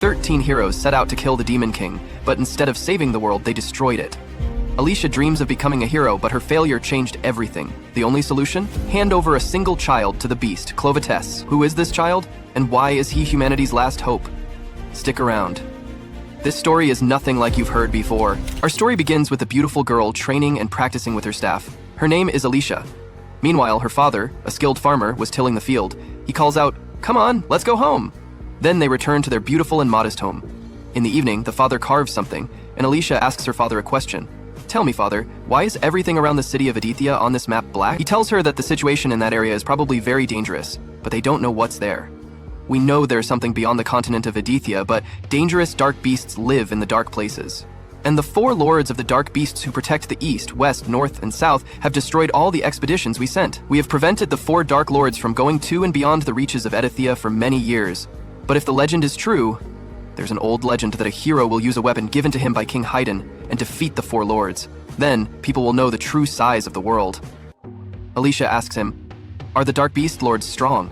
13 heroes set out to kill the Demon King, but instead of saving the world, they destroyed it. Alicia dreams of becoming a hero, but her failure changed everything. The only solution? Hand over a single child to the beast, Clevatess. Who is this child? And why is he humanity's last hope? Stick around. This story is nothing like you've heard before. Our story begins with a beautiful girl training and practicing with her staff. Her name is Alicia. Meanwhile, her father, a skilled farmer, was tilling the field. He calls out, "Come on, let's go home." Then they return to their beautiful and modest home. In the evening, the father carves something, and Alicia asks her father a question. "Tell me, father, why is everything around the city of Aditya on this map black?" He tells her that the situation in that area is probably very dangerous, but they don't know what's there. We know there's something beyond the continent of Aditya, but dangerous dark beasts live in the dark places. And the 4 lords of the dark beasts who protect the east, west, north, and south have destroyed all the expeditions we sent. We have prevented the 4 dark lords from going to and beyond the reaches of Aditya for many years. But if the legend is true, there's an old legend that a hero will use a weapon given to him by King Haydn and defeat the 4 lords. Then, people will know the true size of the world. Alicia asks him, "Are the Dark Beast Lords strong?"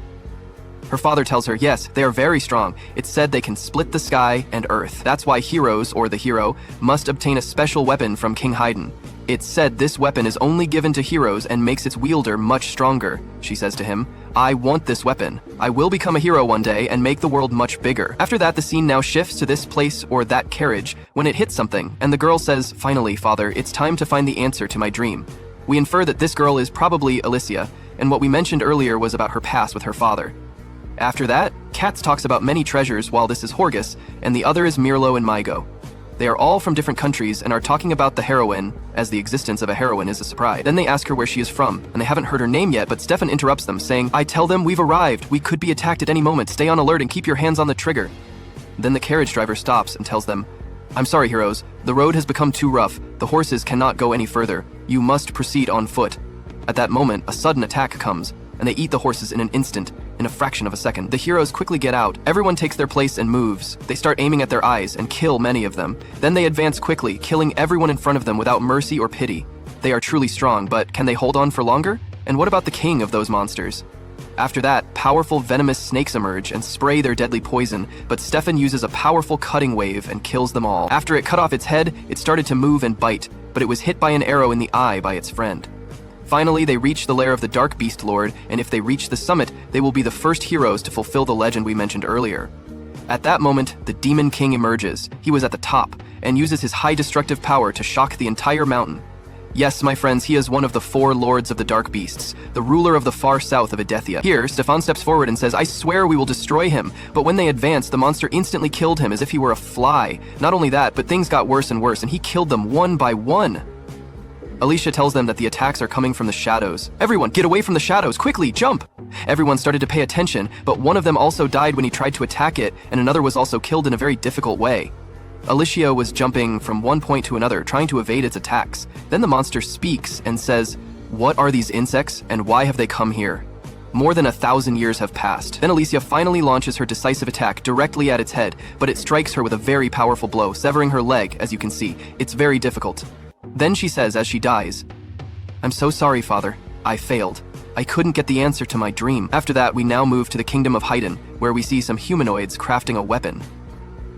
Her father tells her, yes, they are very strong. It's said they can split the sky and earth. That's why heroes, or the hero, must obtain a special weapon from King Haydn. It's said this weapon is only given to heroes and makes its wielder much stronger. She says to him, "I want this weapon. I will become a hero one day and make the world much bigger." After that, the scene now shifts to this place or that carriage when it hits something, and the girl says, "Finally, father, it's time to find the answer to my dream." We infer that this girl is probably Alicia, and what we mentioned earlier was about her past with her father. After that, Katz talks about many treasures while this is Horgus, and the other is Mirlo and Mygo. They are all from different countries and are talking about the heroine, as the existence of a heroine is a surprise. Then they ask her where she is from, and they haven't heard her name yet, but Stefan interrupts them, saying, "I tell them we've arrived. We could be attacked at any moment. Stay on alert and keep your hands on the trigger." Then the carriage driver stops and tells them, "I'm sorry, heroes. The road has become too rough. The horses cannot go any further. You must proceed on foot." At that moment, a sudden attack comes, and they eat the horses in an instant, in a fraction of a second. The heroes quickly get out. Everyone takes their place and moves. They start aiming at their eyes and kill many of them. Then they advance quickly, killing everyone in front of them without mercy or pity. They are truly strong, but can they hold on for longer? And what about the king of those monsters? After that, powerful venomous snakes emerge and spray their deadly poison, but Stefan uses a powerful cutting wave and kills them all. After it cut off its head, it started to move and bite, but it was hit by an arrow in the eye by its friend. Finally, they reach the lair of the Dark Beast Lord, and if they reach the summit, they will be the first heroes to fulfill the legend we mentioned earlier. At that moment, the Demon King emerges. He was at the top, and uses his high destructive power to shock the entire mountain. Yes, my friends, he is one of the 4 lords of the Dark Beasts, the ruler of the far south of Aditya. Here, Stefan steps forward and says, "I swear we will destroy him." But when they advanced, the monster instantly killed him as if he were a fly. Not only that, but things got worse and worse, and he killed them one by one. Alicia tells them that the attacks are coming from the shadows. "Everyone, get away from the shadows, quickly, jump!" Everyone started to pay attention, but one of them also died when he tried to attack it, and another was also killed in a very difficult way. Alicia was jumping from one point to another, trying to evade its attacks. Then the monster speaks and says, "What are these insects, and why have they come here?" More than 1,000 years have passed. Then Alicia finally launches her decisive attack directly at its head, but it strikes her with a very powerful blow, severing her leg, as you can see. It's very difficult. Then she says as she dies, "I'm so sorry, father. I failed. I couldn't get the answer to my dream." After that, we now move to the kingdom of Haydn, where we see some humanoids crafting a weapon.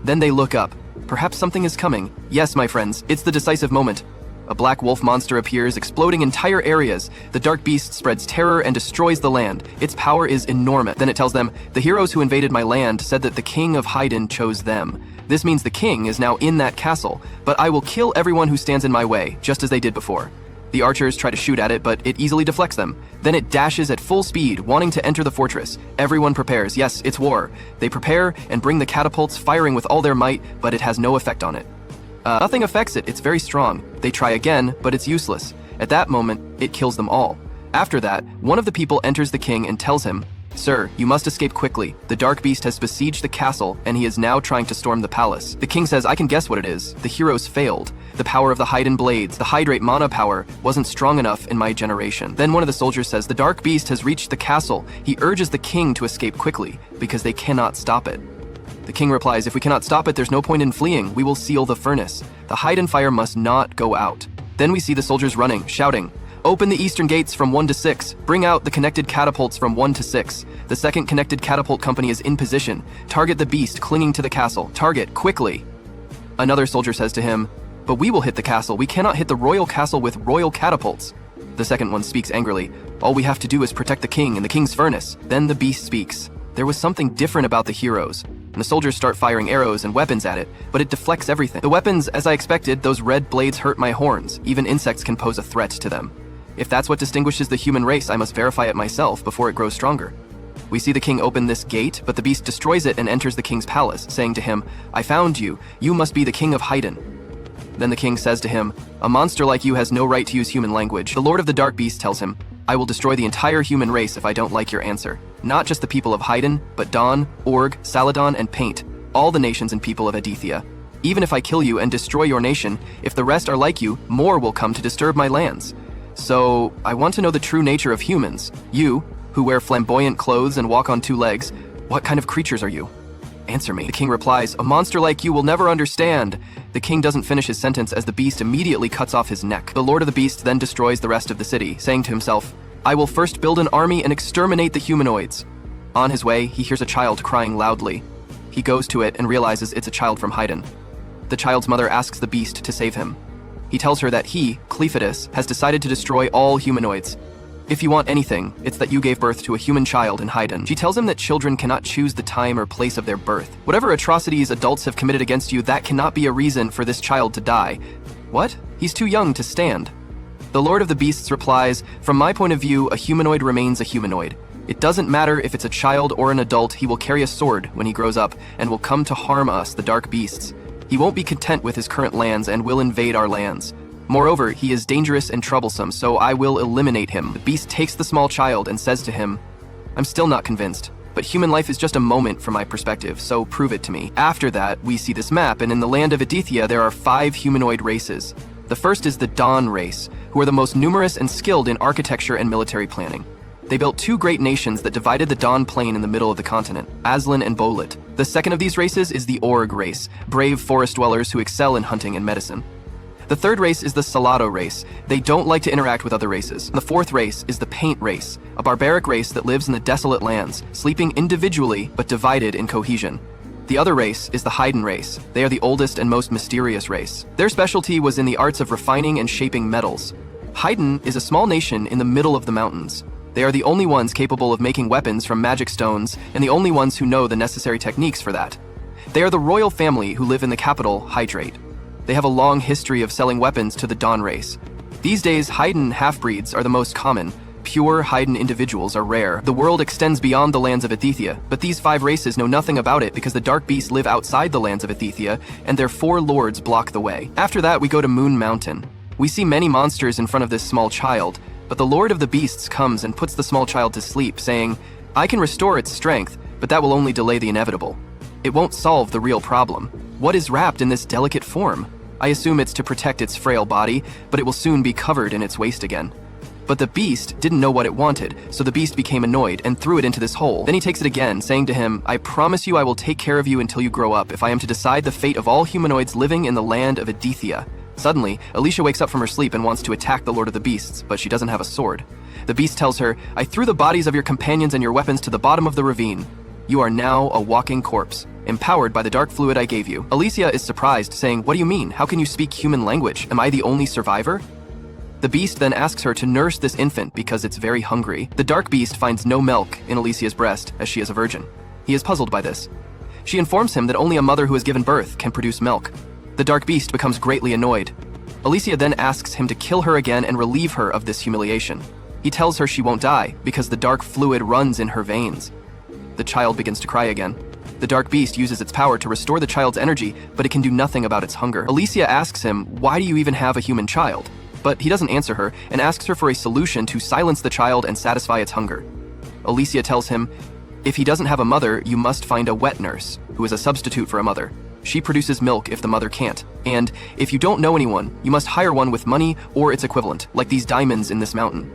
Then they look up. Perhaps something is coming. Yes, my friends, it's the decisive moment. A black wolf monster appears, exploding entire areas. The dark beast spreads terror and destroys the land. Its power is enormous. Then it tells them, "The heroes who invaded my land said that the king of Haydn chose them. This means the king is now in that castle, but I will kill everyone who stands in my way, just as they did before." The archers try to shoot at it, but it easily deflects them. Then it dashes at full speed, wanting to enter the fortress. Everyone prepares. Yes, it's war. They prepare and bring the catapults, firing with all their might, but it has no effect on it. Nothing affects it. It's very strong. They try again, but it's useless. At that moment, it kills them all. After that, one of the people enters the king and tells him, "Sir, you must escape quickly. The dark beast has besieged the castle, and he is now trying to storm the palace." The king says, "I can guess what it is. The heroes failed. The power of the Haydn blades, the hydrate mana power, wasn't strong enough in my generation." Then one of the soldiers says, "The dark beast has reached the castle." He urges the king to escape quickly, because they cannot stop it. The king replies, "If we cannot stop it, there's no point in fleeing. We will seal the furnace. The Haydn fire must not go out." Then we see the soldiers running, shouting, Open the eastern gates from 1 to 6. Bring out the connected catapults from 1 to 6. The second connected catapult company is in position. Target the beast clinging to the castle. Target, quickly. Another soldier says to him, "But we will hit the castle. We cannot hit the royal castle with royal catapults." The second one speaks angrily. "All we have to do is protect the king and the king's furnace." Then the beast speaks. There was something different about the heroes, and the soldiers start firing arrows and weapons at it, but it deflects everything. The weapons, as I expected, those red blades hurt my horns. Even insects can pose a threat to them. If that's what distinguishes the human race, I must verify it myself before it grows stronger. We see the king open this gate, but the beast destroys it and enters the king's palace, saying to him, "I found you. You must be the king of Haydn." Then the king says to him, "A monster like you has no right to use human language." The lord of the dark beast tells him, "I will destroy the entire human race if I don't like your answer. Not just the people of Haydn, but Dawn, Org, Saladon, and Paint, all the nations and people of Aditya. Even if I kill you and destroy your nation, if the rest are like you, more will come to disturb my lands. So, I want to know the true nature of humans. You, who wear flamboyant clothes and walk on 2 legs, what kind of creatures are you? Answer me." The king replies, "A monster like you will never understand." The king doesn't finish his sentence as the beast immediately cuts off his neck. The lord of the beast then destroys the rest of the city, saying to himself, "I will first build an army and exterminate the humanoids." On his way, he hears a child crying loudly. He goes to it and realizes it's a child from Haydn. The child's mother asks the beast to save him. He tells her that he, Clevatess, has decided to destroy all humanoids. "If you want anything, it's that you gave birth to a human child in Haydn." She tells him that children cannot choose the time or place of their birth. "Whatever atrocities adults have committed against you, that cannot be a reason for this child to die." "What? He's too young to stand." The Lord of the Beasts replies, "From my point of view, a humanoid remains a humanoid. It doesn't matter if it's a child or an adult, he will carry a sword when he grows up and will come to harm us, the dark beasts. He won't be content with his current lands and will invade our lands. Moreover, he is dangerous and troublesome, so I will eliminate him." The beast takes the small child and says to him, "I'm still not convinced, but human life is just a moment from my perspective, so prove it to me." After that, we see this map, and in the land of Aditya, there are 5 humanoid races. The first is the Dawn race, who are the most numerous and skilled in architecture and military planning. They built 2 great nations that divided the Dawn plain in the middle of the continent, Aslan and Bolit. The second of these races is the Org race, brave forest dwellers who excel in hunting and medicine. The third race is the Salado race. They don't like to interact with other races. The fourth race is the Paint race, a barbaric race that lives in the desolate lands, sleeping individually but divided in cohesion. The other race is the Haydn race. They are the oldest and most mysterious race. Their specialty was in the arts of refining and shaping metals. Haydn is a small nation in the middle of the mountains. They are the only ones capable of making weapons from magic stones and the only ones who know the necessary techniques for that. They are the royal family who live in the capital, Hydrate. They have a long history of selling weapons to the Dawn race. These days, Haydn half-breeds are the most common. Pure Haydn individuals are rare. The world extends beyond the lands of Aditya, but these 5 races know nothing about it because the dark beasts live outside the lands of Aditya, and their 4 lords block the way. After that, we go to Moon Mountain. We see many monsters in front of this small child, but the Lord of the Beasts comes and puts the small child to sleep, saying, "I can restore its strength, but that will only delay the inevitable. It won't solve the real problem. What is wrapped in this delicate form? I assume it's to protect its frail body, but it will soon be covered in its waste again." But the beast didn't know what it wanted, so the beast became annoyed and threw it into this hole. Then he takes it again, saying to him, "I promise you I will take care of you until you grow up, if I am to decide the fate of all humanoids living in the land of Aditya." Suddenly, Alicia wakes up from her sleep and wants to attack the Lord of the Beasts, but she doesn't have a sword. The beast tells her, "I threw the bodies of your companions and your weapons to the bottom of the ravine. You are now a walking corpse, empowered by the dark fluid I gave you." Alicia is surprised, saying, "What do you mean? How can you speak human language? Am I the only survivor?" The beast then asks her to nurse this infant because it's very hungry. The dark beast finds no milk in Alicia's breast, as she is a virgin. He is puzzled by this. She informs him that only a mother who has given birth can produce milk. The dark beast becomes greatly annoyed. Alicia then asks him to kill her again and relieve her of this humiliation. He tells her she won't die because the dark fluid runs in her veins. The child begins to cry again. The dark beast uses its power to restore the child's energy, but it can do nothing about its hunger. Alicia asks him, "Why do you even have a human child?" But he doesn't answer her and asks her for a solution to silence the child and satisfy its hunger. Alicia tells him, "If he doesn't have a mother, you must find a wet nurse, who is a substitute for a mother. She produces milk if the mother can't. And if you don't know anyone, you must hire one with money or its equivalent, like these diamonds in this mountain.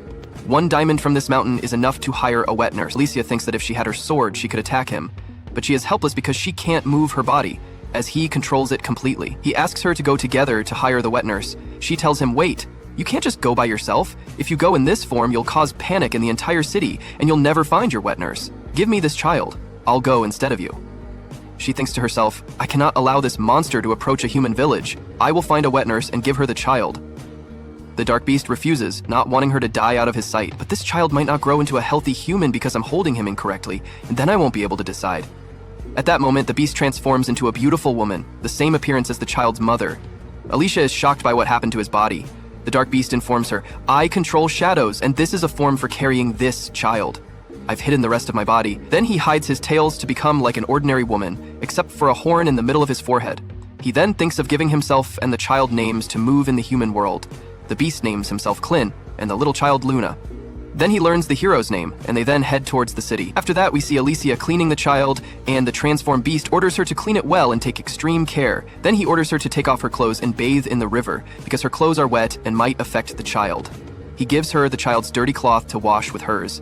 1 diamond from this mountain is enough to hire a wet nurse." Alicia thinks that if she had her sword, she could attack him, but she is helpless because she can't move her body, as he controls it completely. He asks her to go together to hire the wet nurse. She tells him, "Wait, You can't just go by yourself. If you go in this form, you'll cause panic in the entire city, and you'll never find your wet nurse. Give me this child. I'll go instead of you. She thinks to herself, I cannot allow this monster to approach a human village. I will find a wet nurse and give her the child. The dark beast refuses, not wanting her to die out of his sight. But this child might not grow into a healthy human because I'm holding him incorrectly, and then I won't be able to decide. At that moment, the beast transforms into a beautiful woman, the same appearance as the child's mother. Alicia is shocked by what happened to his body. The dark beast informs her, I control shadows, and this is a form for carrying this child. I've hidden the rest of my body. Then he hides his tails to become like an ordinary woman, except for a horn in the middle of his forehead. He then thinks of giving himself and the child names to move in the human world. The beast names himself Clin, and the little child Luna. Then he learns the hero's name, and they then head towards the city. After that, we see Alicia cleaning the child, and the transformed beast orders her to clean it well and take extreme care. Then he orders her to take off her clothes and bathe in the river, because her clothes are wet and might affect the child. He gives her the child's dirty cloth to wash with hers.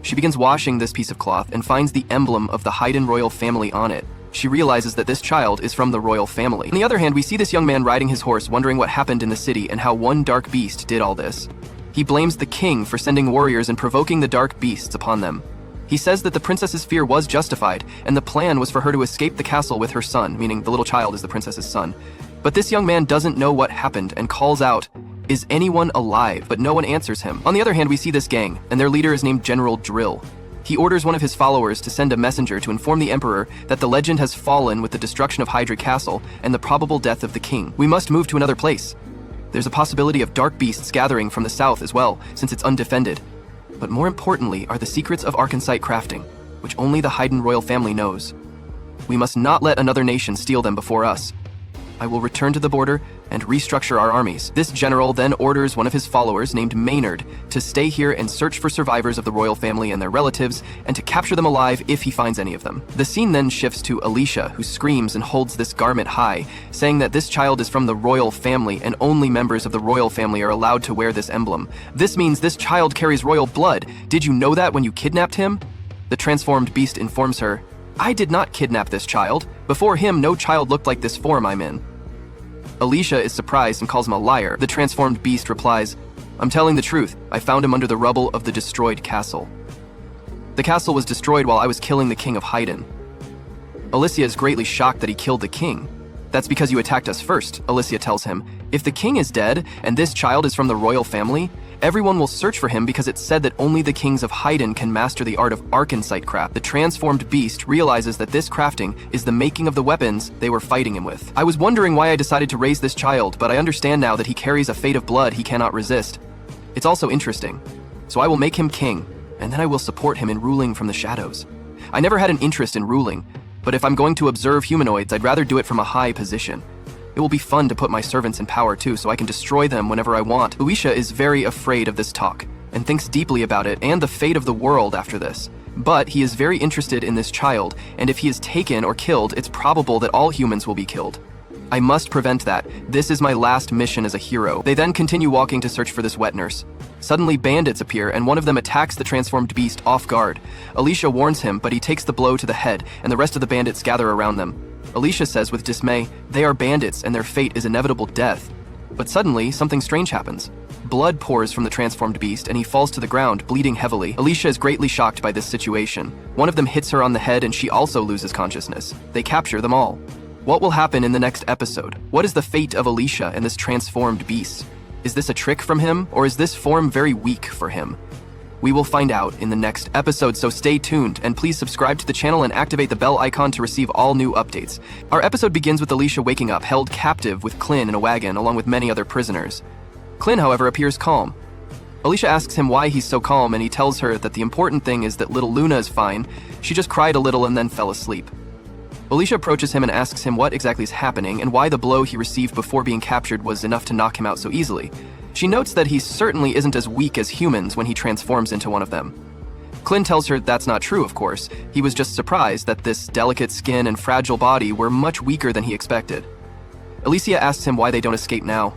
She begins washing this piece of cloth and finds the emblem of the Haydn royal family on it. She realizes that this child is from the royal family. On the other hand, we see this young man riding his horse, wondering what happened in the city and how one dark beast did all this. He blames the king for sending warriors and provoking the dark beasts upon them. He says that the princess's fear was justified, and the plan was for her to escape the castle with her son, meaning the little child is the princess's son. But this young man doesn't know what happened and calls out, is anyone alive? But no one answers him. On the other hand, we see this gang, and their leader is named General Drill. He orders one of his followers to send a messenger to inform the emperor that the legend has fallen with the destruction of Hydra Castle and the probable death of the king. We must move to another place. There's a possibility of dark beasts gathering from the south as well, since it's undefended. But more importantly are the secrets of arkansite crafting, which only the Haydn royal family knows. We must not let another nation steal them before us. I will return to the border and restructure our armies. This general then orders one of his followers named Maynard to stay here and search for survivors of the royal family and their relatives, and to capture them alive if he finds any of them. The scene then shifts to Alicia, who screams and holds this garment high, saying that this child is from the royal family and only members of the royal family are allowed to wear this emblem. This means this child carries royal blood. Did you know that when you kidnapped him? The transformed beast informs her, I did not kidnap this child. Before him, no child looked like this form I'm in. Alicia is surprised and calls him a liar. The transformed beast replies, I'm telling the truth. I found him under the rubble of the destroyed castle. The castle was destroyed while I was killing the king of Haydn. Alicia is greatly shocked that he killed the king. That's because you attacked us first, Alicia tells him. If the king is dead and this child is from the royal family, everyone will search for him because it's said that only the kings of Haydn can master the art of arkansite craft. The transformed beast realizes that this crafting is the making of the weapons they were fighting him with. I was wondering why I decided to raise this child, but I understand now that he carries a fate of blood he cannot resist. It's also interesting. So I will make him king, and then I will support him in ruling from the shadows. I never had an interest in ruling, but if I'm going to observe humanoids, I'd rather do it from a high position. It will be fun to put my servants in power too, so I can destroy them whenever I want. Luisha is very afraid of this talk, and thinks deeply about it and the fate of the world after this. But he is very interested in this child, and if he is taken or killed, it's probable that all humans will be killed. I must prevent that. This is my last mission as a hero. They then continue walking to search for this wet nurse. Suddenly bandits appear, and one of them attacks the transformed beast off guard. Alicia warns him, but he takes the blow to the head, and the rest of the bandits gather around them. Alicia says with dismay, they are bandits and their fate is inevitable death. But suddenly, something strange happens. Blood pours from the transformed beast and he falls to the ground, bleeding heavily. Alicia is greatly shocked by this situation. One of them hits her on the head and she also loses consciousness. They capture them all. What will happen in the next episode? What is the fate of Alicia and this transformed beast? Is this a trick from him, or is this form very weak for him? We will find out in the next episode, so stay tuned, and please subscribe to the channel and activate the bell icon to receive all new updates. Our episode begins with Alicia waking up, held captive with Clin in a wagon, along with many other prisoners. Clin, however, appears calm. Alicia asks him why he's so calm, and he tells her that the important thing is that little Luna is fine. She just cried a little and then fell asleep. Alicia approaches him and asks him what exactly is happening and why the blow he received before being captured was enough to knock him out so easily. She notes that he certainly isn't as weak as humans when he transforms into one of them. Clin tells her that's not true, of course. He was just surprised that this delicate skin and fragile body were much weaker than he expected. Alicia asks him why they don't escape now.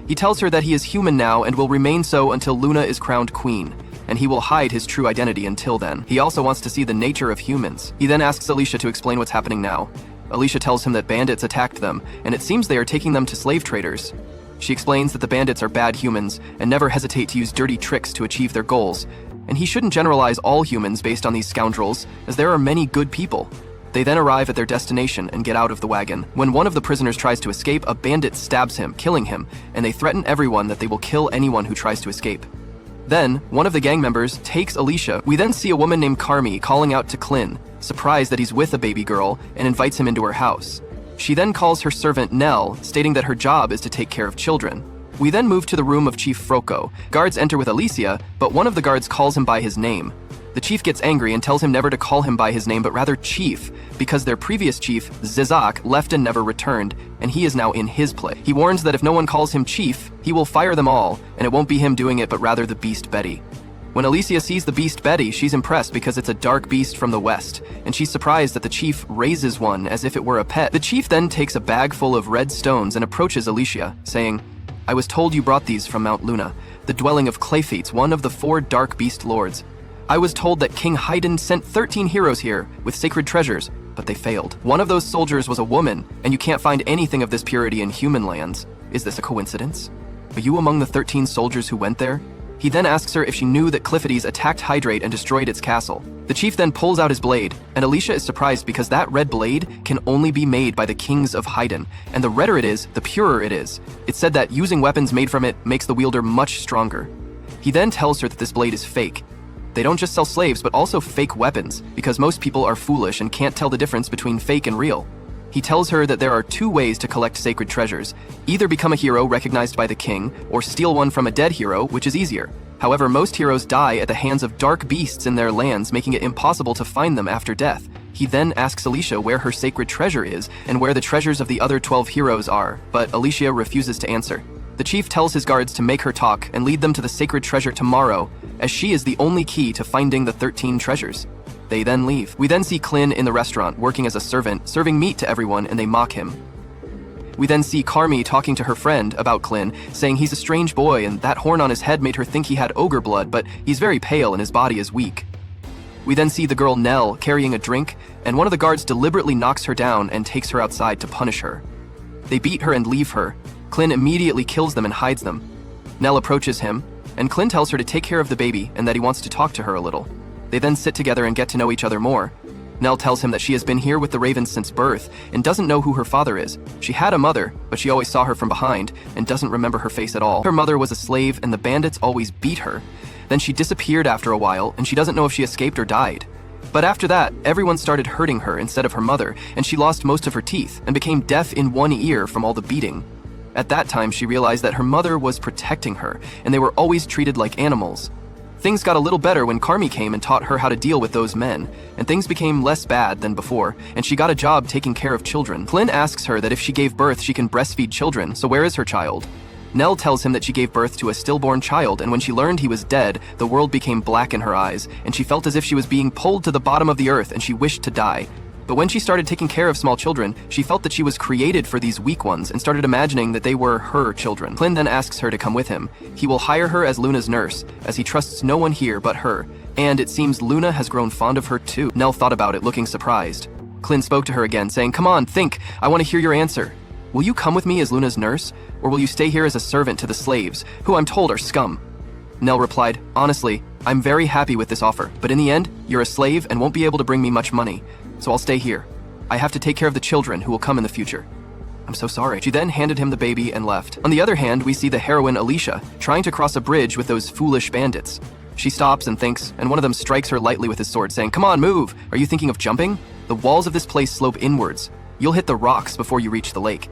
He tells her that he is human now and will remain so until Luna is crowned queen, and he will hide his true identity until then. He also wants to see the nature of humans. He then asks Alicia to explain what's happening now. Alicia tells him that bandits attacked them, and it seems they are taking them to slave traders. She explains that the bandits are bad humans and never hesitate to use dirty tricks to achieve their goals, and he shouldn't generalize all humans based on these scoundrels, as there are many good people. They then arrive at their destination and get out of the wagon. When one of the prisoners tries to escape, a bandit stabs him, killing him, and they threaten everyone that they will kill anyone who tries to escape. Then, one of the gang members takes Alicia. We then see a woman named Carmi calling out to Clin, surprised that he's with a baby girl, and invites him into her house. She then calls her servant Nell, stating that her job is to take care of children. We then move to the room of Chief Frocco. Guards enter with Alicia, but one of the guards calls him by his name. The chief gets angry and tells him never to call him by his name, but rather Chief, because their previous chief, Zizak, left and never returned, and he is now in his place. He warns that if no one calls him Chief, he will fire them all, and it won't be him doing it, but rather the beast Betty. When Alicia sees the beast Betty, she's impressed because it's a dark beast from the west, and she's surprised that the chief raises one as if it were a pet. The chief then takes a bag full of red stones and approaches Alicia, saying, "I was told you brought these from Mount Luna, the dwelling of Clevatess, one of the 4 dark beast lords. I was told that King Haydn sent 13 heroes here with sacred treasures, but they failed. One of those soldiers was a woman, and you can't find anything of this purity in human lands. Is this a coincidence? Are you among the 13 soldiers who went there?" He then asks her if she knew that Clevatess attacked Hydrate and destroyed its castle. The chief then pulls out his blade, and Alicia is surprised because that red blade can only be made by the kings of Haydn, and the redder it is, the purer it is. It's said that using weapons made from it makes the wielder much stronger. He then tells her that this blade is fake. They don't just sell slaves, but also fake weapons, because most people are foolish and can't tell the difference between fake and real. He tells her that there are 2 ways to collect sacred treasures: either become a hero recognized by the king, or steal one from a dead hero, which is easier. However, most heroes die at the hands of dark beasts in their lands, making it impossible to find them after death. He then asks Alicia where her sacred treasure is, and where the treasures of the other 12 heroes are, but Alicia refuses to answer. The chief tells his guards to make her talk and lead them to the sacred treasure tomorrow, as she is the only key to finding the 13 treasures. They then leave. We then see Clin in the restaurant, working as a servant, serving meat to everyone, and they mock him. We then see Carmi talking to her friend about Clin, saying he's a strange boy and that horn on his head made her think he had ogre blood, but he's very pale and his body is weak. We then see the girl Nell carrying a drink, and one of the guards deliberately knocks her down and takes her outside to punish her. They beat her and leave her. Clin immediately kills them and hides them. Nell approaches him, and Clin tells her to take care of the baby and that he wants to talk to her a little. They then sit together and get to know each other more. Nell tells him that she has been here with the Ravens since birth and doesn't know who her father is. She had a mother, but she always saw her from behind and doesn't remember her face at all. Her mother was a slave and the bandits always beat her. Then she disappeared after a while and she doesn't know if she escaped or died. But after that, everyone started hurting her instead of her mother, and she lost most of her teeth and became deaf in one ear from all the beating. At that time, she realized that her mother was protecting her, and they were always treated like animals. Things got a little better when Carmi came and taught her how to deal with those men, and things became less bad than before, and she got a job taking care of children. Clin asks her that if she gave birth, she can breastfeed children, so where is her child? Nell tells him that she gave birth to a stillborn child, and when she learned he was dead, the world became black in her eyes, and she felt as if she was being pulled to the bottom of the earth and she wished to die. But when she started taking care of small children, she felt that she was created for these weak ones and started imagining that they were her children. Clin then asks her to come with him. He will hire her as Luna's nurse, as he trusts no one here but her, and it seems Luna has grown fond of her too. Nell thought about it, looking surprised. Clin spoke to her again, saying, "Come on, think, I want to hear your answer. Will you come with me as Luna's nurse, or will you stay here as a servant to the slaves, who I'm told are scum?" Nell replied, "Honestly, I'm very happy with this offer, but in the end, you're a slave and won't be able to bring me much money. So I'll stay here. I have to take care of the children who will come in the future." "I'm so sorry." She then handed him the baby and left. On the other hand, we see the heroine Alicia trying to cross a bridge with those foolish bandits. She stops and thinks, and one of them strikes her lightly with his sword, saying, "Come on, move! Are you thinking of jumping? The walls of this place slope inwards. You'll hit the rocks before you reach the lake."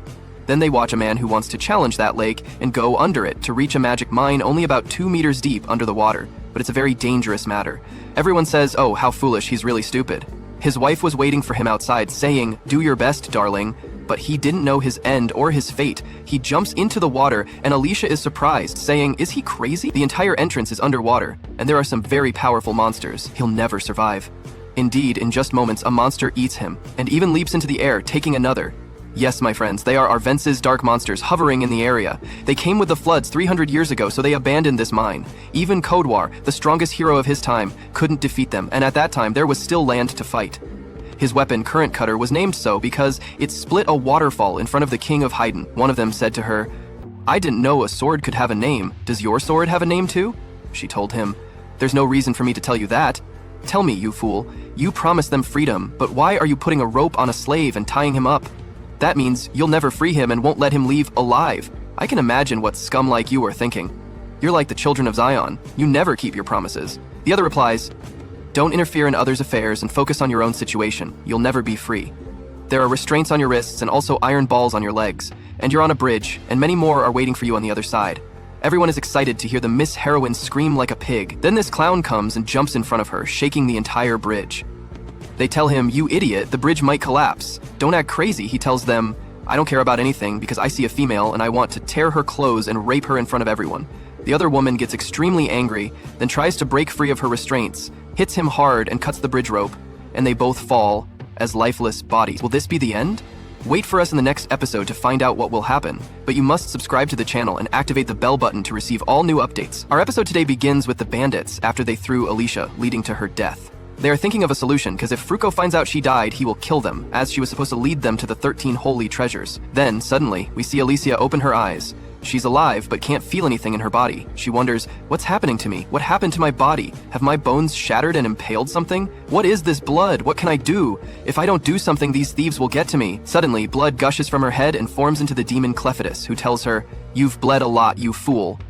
Then they watch a man who wants to challenge that lake and go under it to reach a magic mine only about 2 meters deep under the water, but it's a very dangerous matter. Everyone says, "Oh, how foolish, he's really stupid." His wife was waiting for him outside, saying, "Do your best, darling," but he didn't know his end or his fate. He jumps into the water, and Alicia is surprised, saying, "Is he crazy? The entire entrance is underwater, and there are some very powerful monsters. He'll never survive." Indeed, in just moments, a monster eats him, and even leaps into the air, taking another. Yes, my friends, they are Arvence's dark monsters hovering in the area. They came with the floods 300 years ago, so they abandoned this mine. Even Kodwar, the strongest hero of his time, couldn't defeat them, and at that time there was still land to fight. His weapon, Current Cutter, was named so because it split a waterfall in front of the king of Haydn. One of them said to her, I didn't know a sword could have a name. Does your sword have a name too? She told him. There's no reason for me to tell you that. Tell me, you fool. You promised them freedom, but why are you putting a rope on a slave and tying him up? That means you'll never free him and won't let him leave alive. I can imagine what scum like you are thinking. You're like the children of Zion. You never keep your promises. The other replies, don't interfere in others' affairs and focus on your own situation. You'll never be free. There are restraints on your wrists and also iron balls on your legs. And you're on a bridge, and many more are waiting for you on the other side. Everyone is excited to hear the Miss Heroine scream like a pig. Then this clown comes and jumps in front of her, shaking the entire bridge. They tell him, you idiot, the bridge might collapse. Don't act crazy, he tells them. I don't care about anything because I see a female and I want to tear her clothes and rape her in front of everyone. The other woman gets extremely angry, then tries to break free of her restraints, hits him hard and cuts the bridge rope, and they both fall as lifeless bodies. Will this be the end? Wait for us in the next episode to find out what will happen, but you must subscribe to the channel and activate the bell button to receive all new updates. Our episode today begins with the bandits after they threw Alicia, leading to her death. They are thinking of a solution because if Fruko finds out she died, he will kill them, as she was supposed to lead them to the 13 holy treasures. Then, suddenly, we see Alicia open her eyes. She's alive, but can't feel anything in her body. She wonders, what's happening to me? What happened to my body? Have my bones shattered and impaled something? What is this blood? What can I do? If I don't do something, these thieves will get to me. Suddenly, blood gushes from her head and forms into the demon Clevatess, who tells her, you've bled a lot, you fool.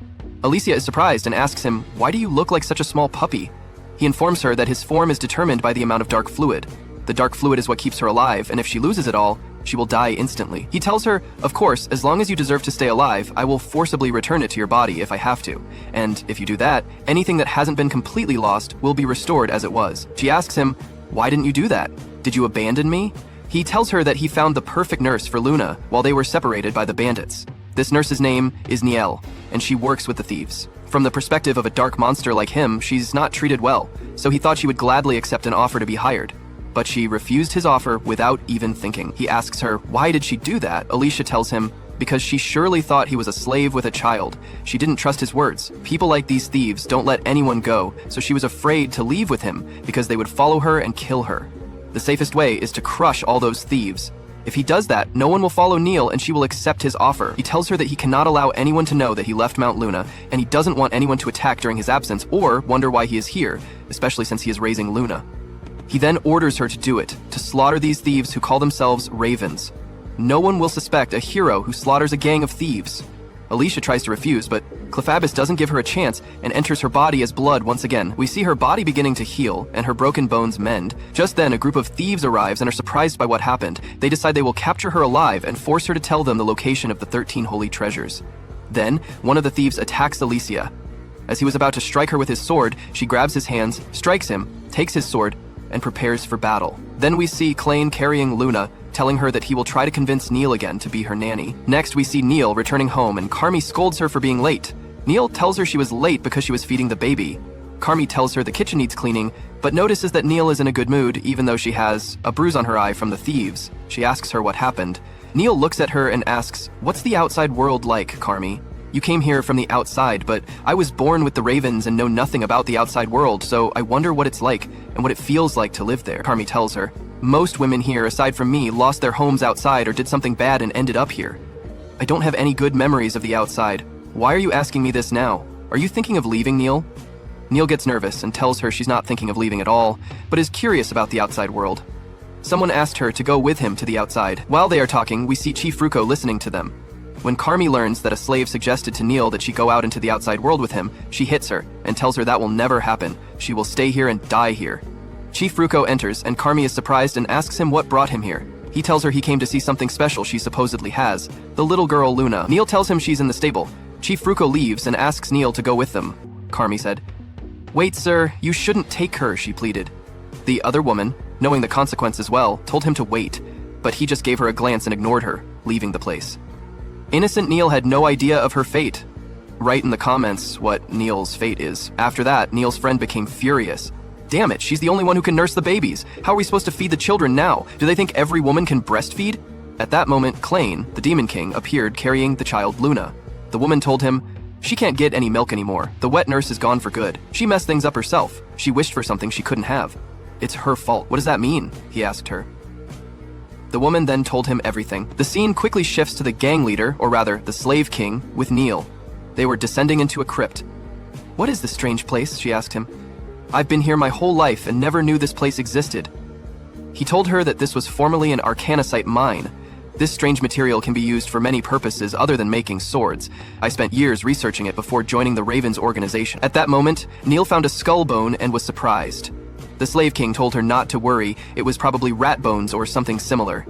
Alicia is surprised and asks him, why do you look like such a small puppy? He informs her that his form is determined by the amount of dark fluid. The dark fluid is what keeps her alive, and if she loses it all, she will die instantly. He tells her, of course, as long as you deserve to stay alive, I will forcibly return it to your body if I have to. And if you do that, anything that hasn't been completely lost will be restored as it was. She asks him, why didn't you do that? Did you abandon me? He tells her that he found the perfect nurse for Luna while they were separated by the bandits. This nurse's name is Niel, and she works with the thieves. From the perspective of a dark monster like him, she's not treated well, so he thought she would gladly accept an offer to be hired. But she refused his offer without even thinking. He asks her, why did she do that? Alicia tells him, because she surely thought he was a slave with a child. She didn't trust his words. People like these thieves don't let anyone go, so she was afraid to leave with him because they would follow her and kill her. The safest way is to crush all those thieves. If he does that, no one will follow Neil and she will accept his offer. He tells her that he cannot allow anyone to know that he left Mount Luna, and he doesn't want anyone to attack during his absence or wonder why he is here, especially since he is raising Luna. He then orders her to do it, to slaughter these thieves who call themselves ravens. No one will suspect a hero who slaughters a gang of thieves. Alicia tries to refuse, but Clevatess doesn't give her a chance and enters her body as blood once again. We see her body beginning to heal and her broken bones mend. Just then, a group of thieves arrives and are surprised by what happened. They decide they will capture her alive and force her to tell them the location of the 13 holy treasures. Then, one of the thieves attacks Alicia. As he was about to strike her with his sword, she grabs his hands, strikes him, takes his sword, and prepares for battle. Then we see Klain carrying Luna, telling her that he will try to convince Neil again to be her nanny. Next, we see Neil returning home, and Carmi scolds her for being late. Neil tells her she was late because she was feeding the baby. Carmi tells her the kitchen needs cleaning, but notices that Neil is in a good mood even though she has a bruise on her eye from the thieves. She asks her what happened. Neil looks at her and asks, what's the outside world like, Carmi? You came here from the outside, but I was born with the ravens and know nothing about the outside world, so I wonder what it's like and what it feels like to live there. Carmi tells her, most women here, aside from me, lost their homes outside or did something bad and ended up here. I don't have any good memories of the outside. Why are you asking me this now? Are you thinking of leaving, Neil? Neil gets nervous and tells her she's not thinking of leaving at all, but is curious about the outside world. Someone asked her to go with him to the outside. While they are talking, we see Chief Fruko listening to them. When Carmi learns that a slave suggested to Neil that she go out into the outside world with him, she hits her and tells her that will never happen. She will stay here and die here. Chief Fruko enters, and Carmi is surprised and asks him what brought him here. He tells her he came to see something special she supposedly has, the little girl Luna. Neil tells him she's in the stable. Chief Fruko leaves and asks Neil to go with them. Carmi said, wait, sir, you shouldn't take her, she pleaded. The other woman, knowing the consequence as well, told him to wait, but he just gave her a glance and ignored her, leaving the place. Innocent Neil had no idea of her fate. Write in the comments what Neil's fate is. After that, Neil's friend became furious. Damn it, she's the only one who can nurse the babies. How are we supposed to feed the children now? Do they think every woman can breastfeed? At that moment, Klain, the Demon King, appeared carrying the child Luna. The woman told him, she can't get any milk anymore. The wet nurse is gone for good. She messed things up herself. She wished for something she couldn't have. It's her fault. What does that mean? He asked her. The woman then told him everything. The scene quickly shifts to the gang leader, or rather, the slave king, with Neil. They were descending into a crypt. "What is this strange place?" she asked him. "I've been here my whole life and never knew this place existed." He told her that this was formerly an arcanasite mine. This strange material can be used for many purposes other than making swords. I spent years researching it before joining the Ravens organization. At that moment, Neil found a skull bone and was surprised. The slave king told her not to worry, it was probably rat bones or something similar.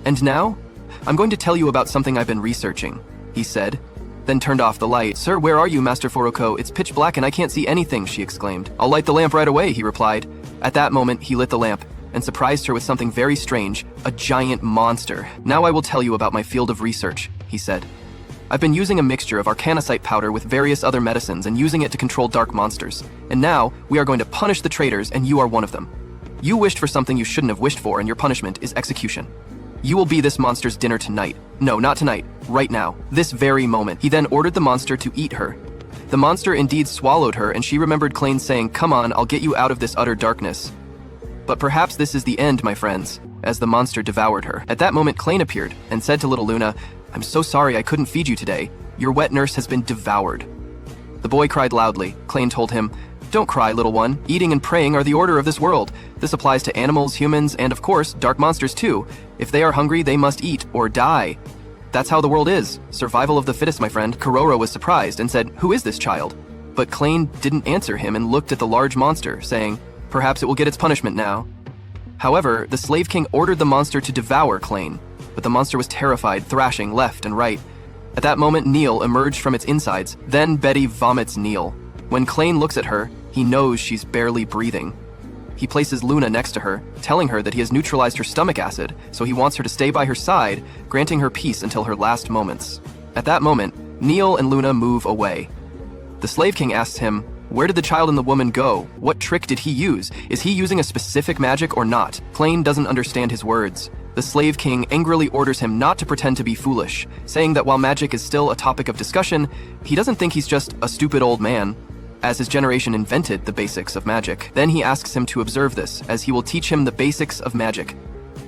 "And now, I'm going to tell you about something I've been researching," he said, then turned off the light. "Sir, where are you, Master Foroko? It's pitch black and I can't see anything," she exclaimed. "I'll light the lamp right away," he replied. At that moment, he lit the lamp and surprised her with something very strange, a giant monster. "Now I will tell you about my field of research," he said. "I've been using a mixture of arcanasite powder with various other medicines and using it to control dark monsters. And now, we are going to punish the traitors and you are one of them. You wished for something you shouldn't have wished for and your punishment is execution. You will be this monster's dinner tonight. No, not tonight. Right now. This very moment." He then ordered the monster to eat her. The monster indeed swallowed her and she remembered Klain saying, "Come on, I'll get you out of this utter darkness." But perhaps this is the end, my friends, as the monster devoured her. At that moment, Klain appeared and said to little Luna, "I'm so sorry I couldn't feed you today. Your wet nurse has been devoured." The boy cried loudly. Klain told him, "Don't cry, little one. Eating and praying are the order of this world. This applies to animals, humans, and of course, dark monsters too. If they are hungry, they must eat or die. That's how the world is. Survival of the fittest, my friend." Korora was surprised and said, "Who is this child?" But Klain didn't answer him and looked at the large monster, saying, "Perhaps it will get its punishment now." However, the slave king ordered the monster to devour Klain, but the monster was terrified, thrashing left and right. At that moment, Neil emerged from its insides. Then Betty vomits Neil. When Klain looks at her, he knows she's barely breathing. He places Luna next to her, telling her that he has neutralized her stomach acid, so he wants her to stay by her side, granting her peace until her last moments. At that moment, Neil and Luna move away. The slave king asks him, "Where did the child and the woman go? What trick did he use? Is he using a specific magic or not?" Klain doesn't understand his words. The slave king angrily orders him not to pretend to be foolish, saying that while magic is still a topic of discussion, he doesn't think he's just a stupid old man, as his generation invented the basics of magic. Then he asks him to observe this, as he will teach him the basics of magic.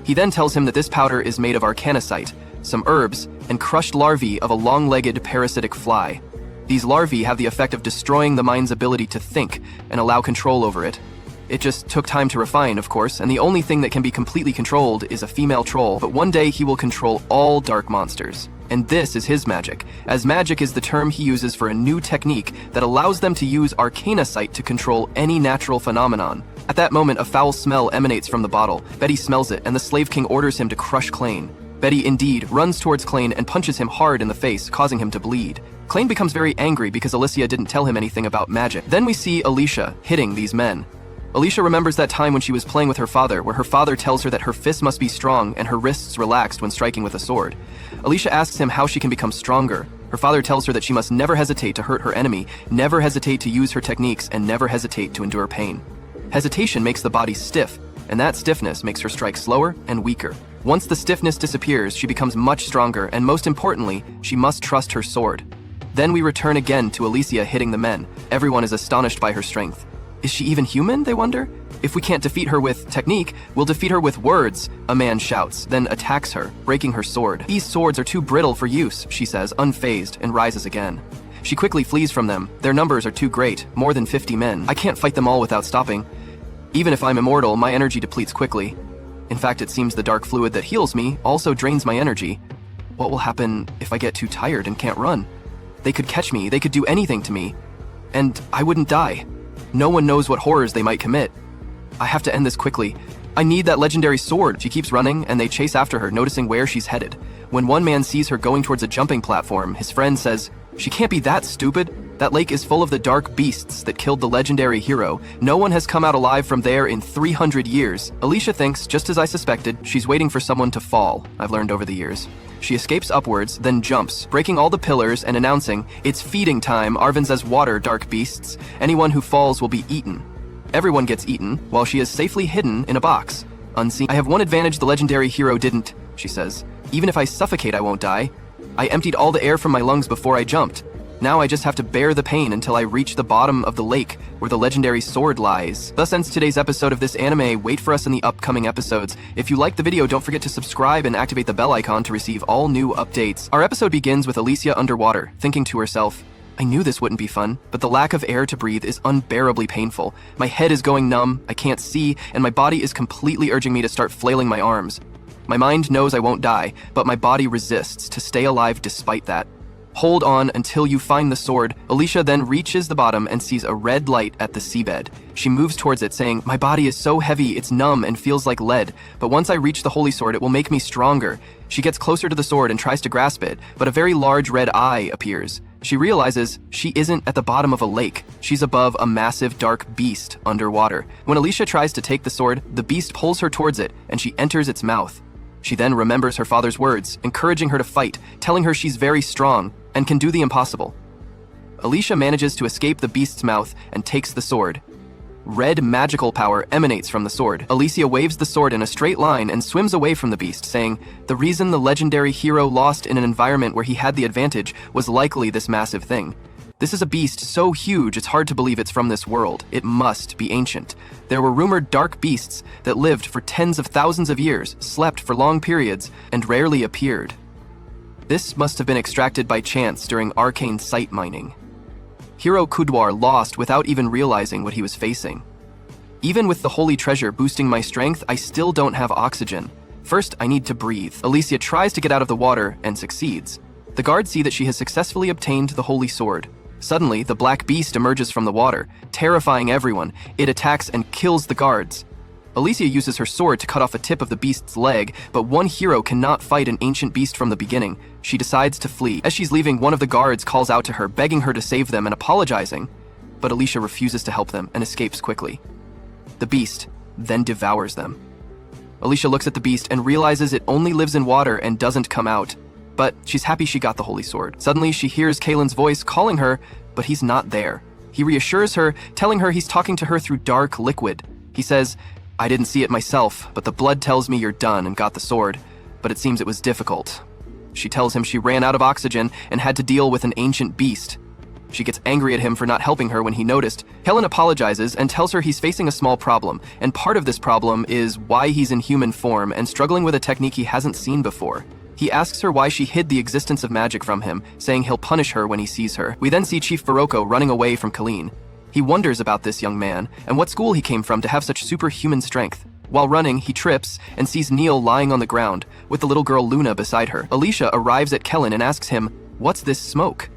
He then tells him that this powder is made of arcanasite, some herbs, and crushed larvae of a long-legged parasitic fly. These larvae have the effect of destroying the mind's ability to think and allow control over it. It just took time to refine, of course, and the only thing that can be completely controlled is a female troll, but one day he will control all dark monsters. And this is his magic, as magic is the term he uses for a new technique that allows them to use arcanasite to control any natural phenomenon. At that moment, a foul smell emanates from the bottle. Betty smells it, and the slave king orders him to crush Klain. Betty indeed runs towards Klain and punches him hard in the face, causing him to bleed. Klain becomes very angry because Alicia didn't tell him anything about magic. Then we see Alicia hitting these men. Alicia remembers that time when she was playing with her father, where her father tells her that her fists must be strong and her wrists relaxed when striking with a sword. Alicia asks him how she can become stronger. Her father tells her that she must never hesitate to hurt her enemy, never hesitate to use her techniques, and never hesitate to endure pain. Hesitation makes the body stiff, and that stiffness makes her strike slower and weaker. Once the stiffness disappears, she becomes much stronger, and most importantly, she must trust her sword. Then we return again to Alicia hitting the men. Everyone is astonished by her strength. Is she even human, they wonder? If we can't defeat her with technique, we'll defeat her with words, a man shouts, then attacks her, breaking her sword. These swords are too brittle for use, she says, unfazed, and rises again. She quickly flees from them. Their numbers are too great, more than 50 men. I can't fight them all without stopping. Even if I'm immortal, my energy depletes quickly. In fact, it seems the dark fluid that heals me also drains my energy. What will happen if I get too tired and can't run? They could catch me, they could do anything to me. And I wouldn't die. No one knows what horrors they might commit. I have to end this quickly. I need that legendary sword. She keeps running, and they chase after her, noticing where she's headed. When one man sees her going towards a jumping platform, his friend says, "She can't be that stupid. That lake is full of the dark beasts that killed the legendary hero. No one has come out alive from there in 300 years. Alicia thinks, just as I suspected, she's waiting for someone to fall, I've learned over the years. She escapes upwards, then jumps, breaking all the pillars and announcing, "It's feeding time, Arvin says water, dark beasts. Anyone who falls will be eaten." Everyone gets eaten, while she is safely hidden in a box, unseen. "I have one advantage the legendary hero didn't," she says. "Even if I suffocate, I won't die. I emptied all the air from my lungs before I jumped." Now I just have to bear the pain until I reach the bottom of the lake where the legendary sword lies. Thus ends today's episode of this anime. Wait for us in the upcoming episodes. If you liked the video, don't forget to subscribe and activate the bell icon to receive all new updates. Our episode begins with Alicia underwater, thinking to herself, I knew this wouldn't be fun, but the lack of air to breathe is unbearably painful. My head is going numb, I can't see, and my body is completely urging me to start flailing my arms. My mind knows I won't die, but my body resists to stay alive despite that. Hold on until you find the sword. Alicia then reaches the bottom and sees a red light at the seabed. She moves towards it, saying, my body is so heavy, it's numb and feels like lead, but once I reach the holy sword, it will make me stronger. She gets closer to the sword and tries to grasp it, but a very large red eye appears. She realizes she isn't at the bottom of a lake. She's above a massive dark beast underwater. When Alicia tries to take the sword, the beast pulls her towards it, and she enters its mouth. She then remembers her father's words, encouraging her to fight, telling her she's very strong and can do the impossible. Alicia manages to escape the beast's mouth and takes the sword. Red magical power emanates from the sword. Alicia waves the sword in a straight line and swims away from the beast, saying, the reason the legendary hero lost in an environment where he had the advantage was likely this massive thing. This is a beast so huge it's hard to believe it's from this world. It must be ancient. There were rumored dark beasts that lived for tens of thousands of years, slept for long periods, and rarely appeared. This must have been extracted by chance during arcane site mining. Hero Kudwar lost without even realizing what he was facing. Even with the holy treasure boosting my strength, I still don't have oxygen. First, I need to breathe. Alicia tries to get out of the water and succeeds. The guards see that she has successfully obtained the holy sword. Suddenly, the black beast emerges from the water, terrifying everyone. It attacks and kills the guards. Alicia uses her sword to cut off a tip of the beast's leg, but one hero cannot fight an ancient beast from the beginning. She decides to flee. As she's leaving, one of the guards calls out to her, begging her to save them and apologizing, but Alicia refuses to help them and escapes quickly. The beast then devours them. Alicia looks at the beast and realizes it only lives in water and doesn't come out, but she's happy she got the holy sword. Suddenly, she hears Kalen's voice calling her, but he's not there. He reassures her, telling her he's talking to her through dark liquid. He says, I didn't see it myself, but the blood tells me you're done and got the sword, but it seems it was difficult. She tells him she ran out of oxygen and had to deal with an ancient beast. She gets angry at him for not helping her when he noticed. Helen apologizes and tells her he's facing a small problem, and part of this problem is why he's in human form and struggling with a technique he hasn't seen before. He asks her why she hid the existence of magic from him, saying he'll punish her when he sees her. We then see Chief Barocco running away from Colleen. He wonders about this young man and what school he came from to have such superhuman strength. While running, he trips and sees Neil lying on the ground with the little girl Luna beside her. Alicia arrives at Kellen and asks him, what's this smoke?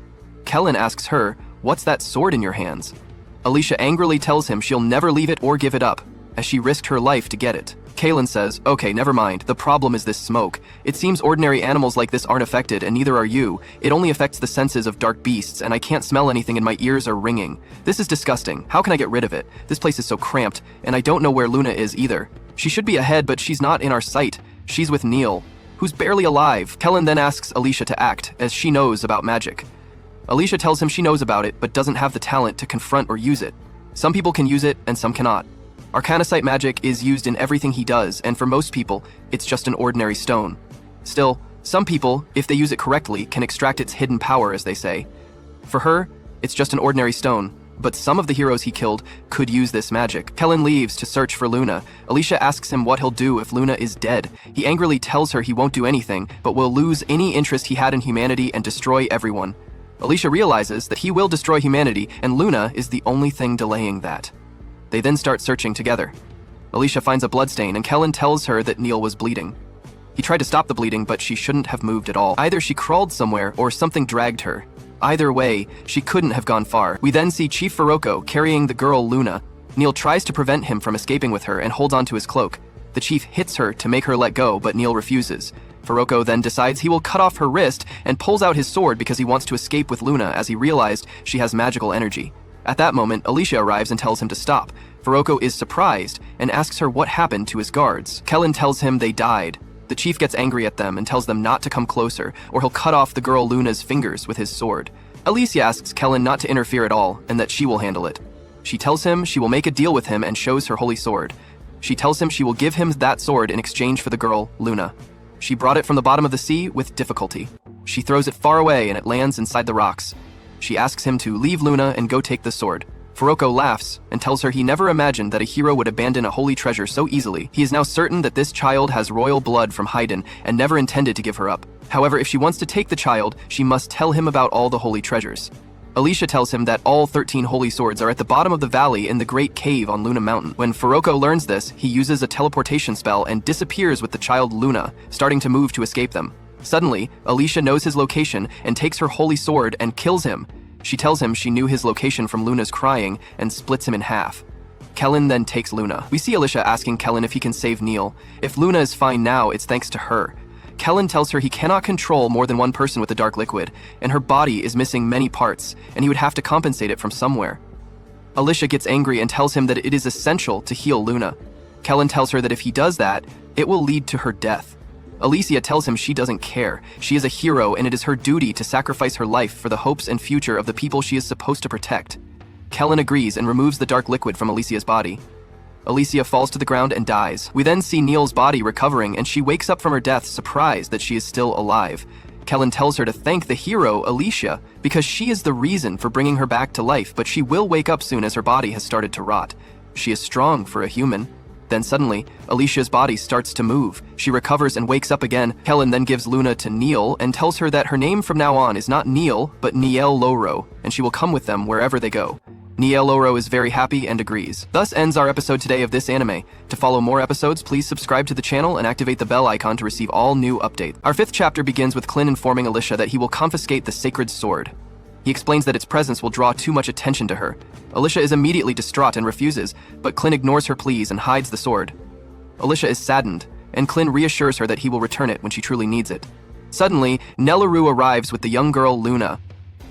Kellen asks her, what's that sword in your hands? Alicia angrily tells him she'll never leave it or give it up, as she risked her life to get it. Kalen says, okay, never mind, the problem is this smoke. It seems ordinary animals like this aren't affected, and neither are you. It only affects the senses of dark beasts, and I can't smell anything and my ears are ringing. This is disgusting. How can I get rid of it? This place is so cramped, and I don't know where Luna is either. She should be ahead, but she's not in our sight. She's with Neil, who's barely alive. Kellen then asks Alicia to act, as she knows about magic. Alicia tells him she knows about it, but doesn't have the talent to confront or use it. Some people can use it, and some cannot. Arcanicite magic is used in everything he does, and for most people, it's just an ordinary stone. Still, some people, if they use it correctly, can extract its hidden power, as they say. For her, it's just an ordinary stone, but some of the heroes he killed could use this magic. Kellen leaves to search for Luna. Alicia asks him what he'll do if Luna is dead. He angrily tells her he won't do anything, but will lose any interest he had in humanity and destroy everyone. Alicia realizes that he will destroy humanity, and Luna is the only thing delaying that. They then start searching together. Alicia finds a bloodstain, and Kellen tells her that Neil was bleeding. He tried to stop the bleeding, but she shouldn't have moved at all. Either she crawled somewhere, or something dragged her. Either way, she couldn't have gone far. We then see Chief Barocco carrying the girl Luna. Neil tries to prevent him from escaping with her and holds onto his cloak. The chief hits her to make her let go, but Neil refuses. Barocco then decides he will cut off her wrist and pulls out his sword because he wants to escape with Luna, as he realized she has magical energy. At that moment, Alicia arrives and tells him to stop. Barocco is surprised and asks her what happened to his guards. Kellen tells him they died. The chief gets angry at them and tells them not to come closer, or he'll cut off the girl Luna's fingers with his sword. Alicia asks Kellen not to interfere at all and that she will handle it. She tells him she will make a deal with him and shows her holy sword. She tells him she will give him that sword in exchange for the girl, Luna. She brought it from the bottom of the sea with difficulty. She throws it far away and it lands inside the rocks. She asks him to leave Luna and go take the sword. Furuko laughs and tells her he never imagined that a hero would abandon a holy treasure so easily. He is now certain that this child has royal blood from Haydn and never intended to give her up. However, if she wants to take the child, she must tell him about all the holy treasures. Alicia tells him that all 13 holy swords are at the bottom of the valley in the great cave on Luna Mountain. When Furuko learns this, he uses a teleportation spell and disappears with the child Luna, starting to move to escape them. Suddenly, Alicia knows his location and takes her holy sword and kills him. She tells him she knew his location from Luna's crying and splits him in half. Kellen then takes Luna. We see Alicia asking Kellen if he can save Neil. If Luna is fine now, it's thanks to her. Kellen tells her he cannot control more than one person with the dark liquid, and her body is missing many parts, and he would have to compensate it from somewhere. Alicia gets angry and tells him that it is essential to heal Luna. Kellen tells her that if he does that, it will lead to her death. Alicia tells him she doesn't care. She is a hero, and it is her duty to sacrifice her life for the hopes and future of the people she is supposed to protect. Kellen agrees and removes the dark liquid from Alicia's body. Alicia falls to the ground and dies. We then see Neil's body recovering, and she wakes up from her death surprised that she is still alive. Kellen tells her to thank the hero, Alicia, because she is the reason for bringing her back to life, but she will wake up soon as her body has started to rot. She is strong for a human. Then suddenly, Alicia's body starts to move. She recovers and wakes up again. Kellen then gives Luna to Neil and tells her that her name from now on is not Neil, but Niel Loro, and she will come with them wherever they go. Niel Loro is very happy and agrees. Thus ends our episode today of this anime. To follow more episodes, please subscribe to the channel and activate the bell icon to receive all new updates. Our 5th chapter begins with Clint informing Alicia that he will confiscate the sacred sword. He explains that its presence will draw too much attention to her. Alicia is immediately distraught and refuses, but Clint ignores her pleas and hides the sword. Alicia is saddened, and Clint reassures her that he will return it when she truly needs it. Suddenly, Nellaroo arrives with the young girl Luna.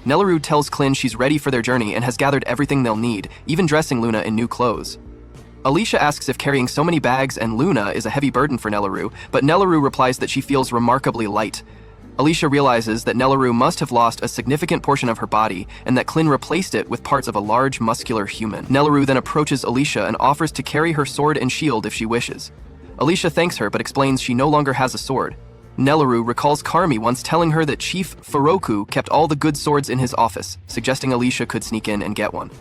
Nellaroo tells Clint she's ready for their journey and has gathered everything they'll need, even dressing Luna in new clothes. Alicia asks if carrying so many bags and Luna is a heavy burden for Nellaroo, but Nellaroo replies that she feels remarkably light. Alicia realizes that Nellaroo must have lost a significant portion of her body and that Clint replaced it with parts of a large, muscular human. Nellaroo then approaches Alicia and offers to carry her sword and shield if she wishes. Alicia thanks her but explains she no longer has a sword. Nellaroo recalls Carmi once telling her that Chief Furuko kept all the good swords in his office, suggesting Alicia could sneak in and get one.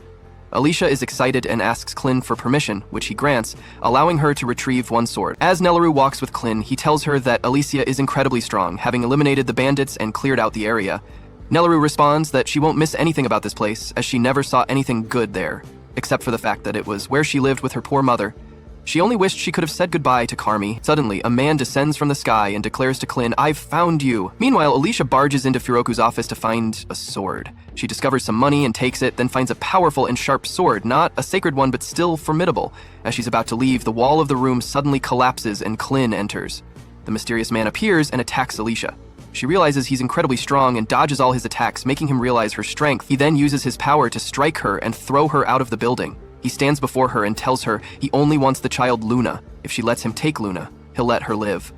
Alicia is excited and asks Clint for permission, which he grants, allowing her to retrieve one sword. As Nellaroo walks with Clint, he tells her that Alicia is incredibly strong, having eliminated the bandits and cleared out the area. Nellaroo responds that she won't miss anything about this place, as she never saw anything good there, except for the fact that it was where she lived with her poor mother. She only wished she could have said goodbye to Carmi. Suddenly, a man descends from the sky and declares to Clint, "I've found you." Meanwhile, Alicia barges into Furuko's office to find a sword. She discovers some money and takes it, then finds a powerful and sharp sword, not a sacred one, but still formidable. As she's about to leave, the wall of the room suddenly collapses and Clint enters. The mysterious man appears and attacks Alicia. She realizes he's incredibly strong and dodges all his attacks, making him realize her strength. He then uses his power to strike her and throw her out of the building. He stands before her and tells her he only wants the child Luna. If she lets him take Luna, he'll let her live.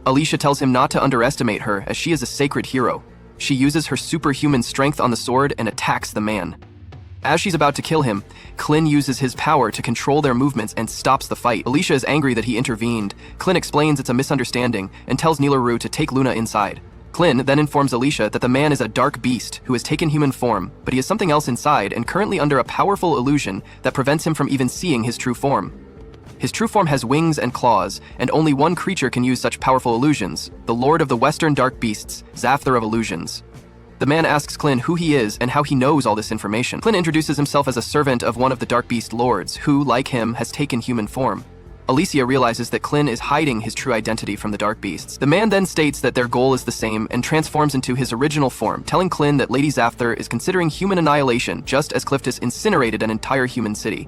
Alicia tells him not to underestimate her, as she is a sacred hero. She uses her superhuman strength on the sword and attacks the man. As she's about to kill him, Clint uses his power to control their movements and stops the fight. Alicia is angry that he intervened. Clint explains it's a misunderstanding and tells Nellaroo to take Luna inside. Clint then informs Alicia that the man is a dark beast who has taken human form, but he has something else inside and currently under a powerful illusion that prevents him from even seeing his true form. His true form has wings and claws, and only one creature can use such powerful illusions, the Lord of the Western Dark Beasts, Zapthar of Illusions. The man asks Clint who he is and how he knows all this information. Clint introduces himself as a servant of one of the Dark Beast lords, who, like him, has taken human form. Alicia realizes that Clint is hiding his true identity from the Dark Beasts. The man then states that their goal is the same and transforms into his original form, telling Clint that Lady Zapthar is considering human annihilation just as Clevatess incinerated an entire human city.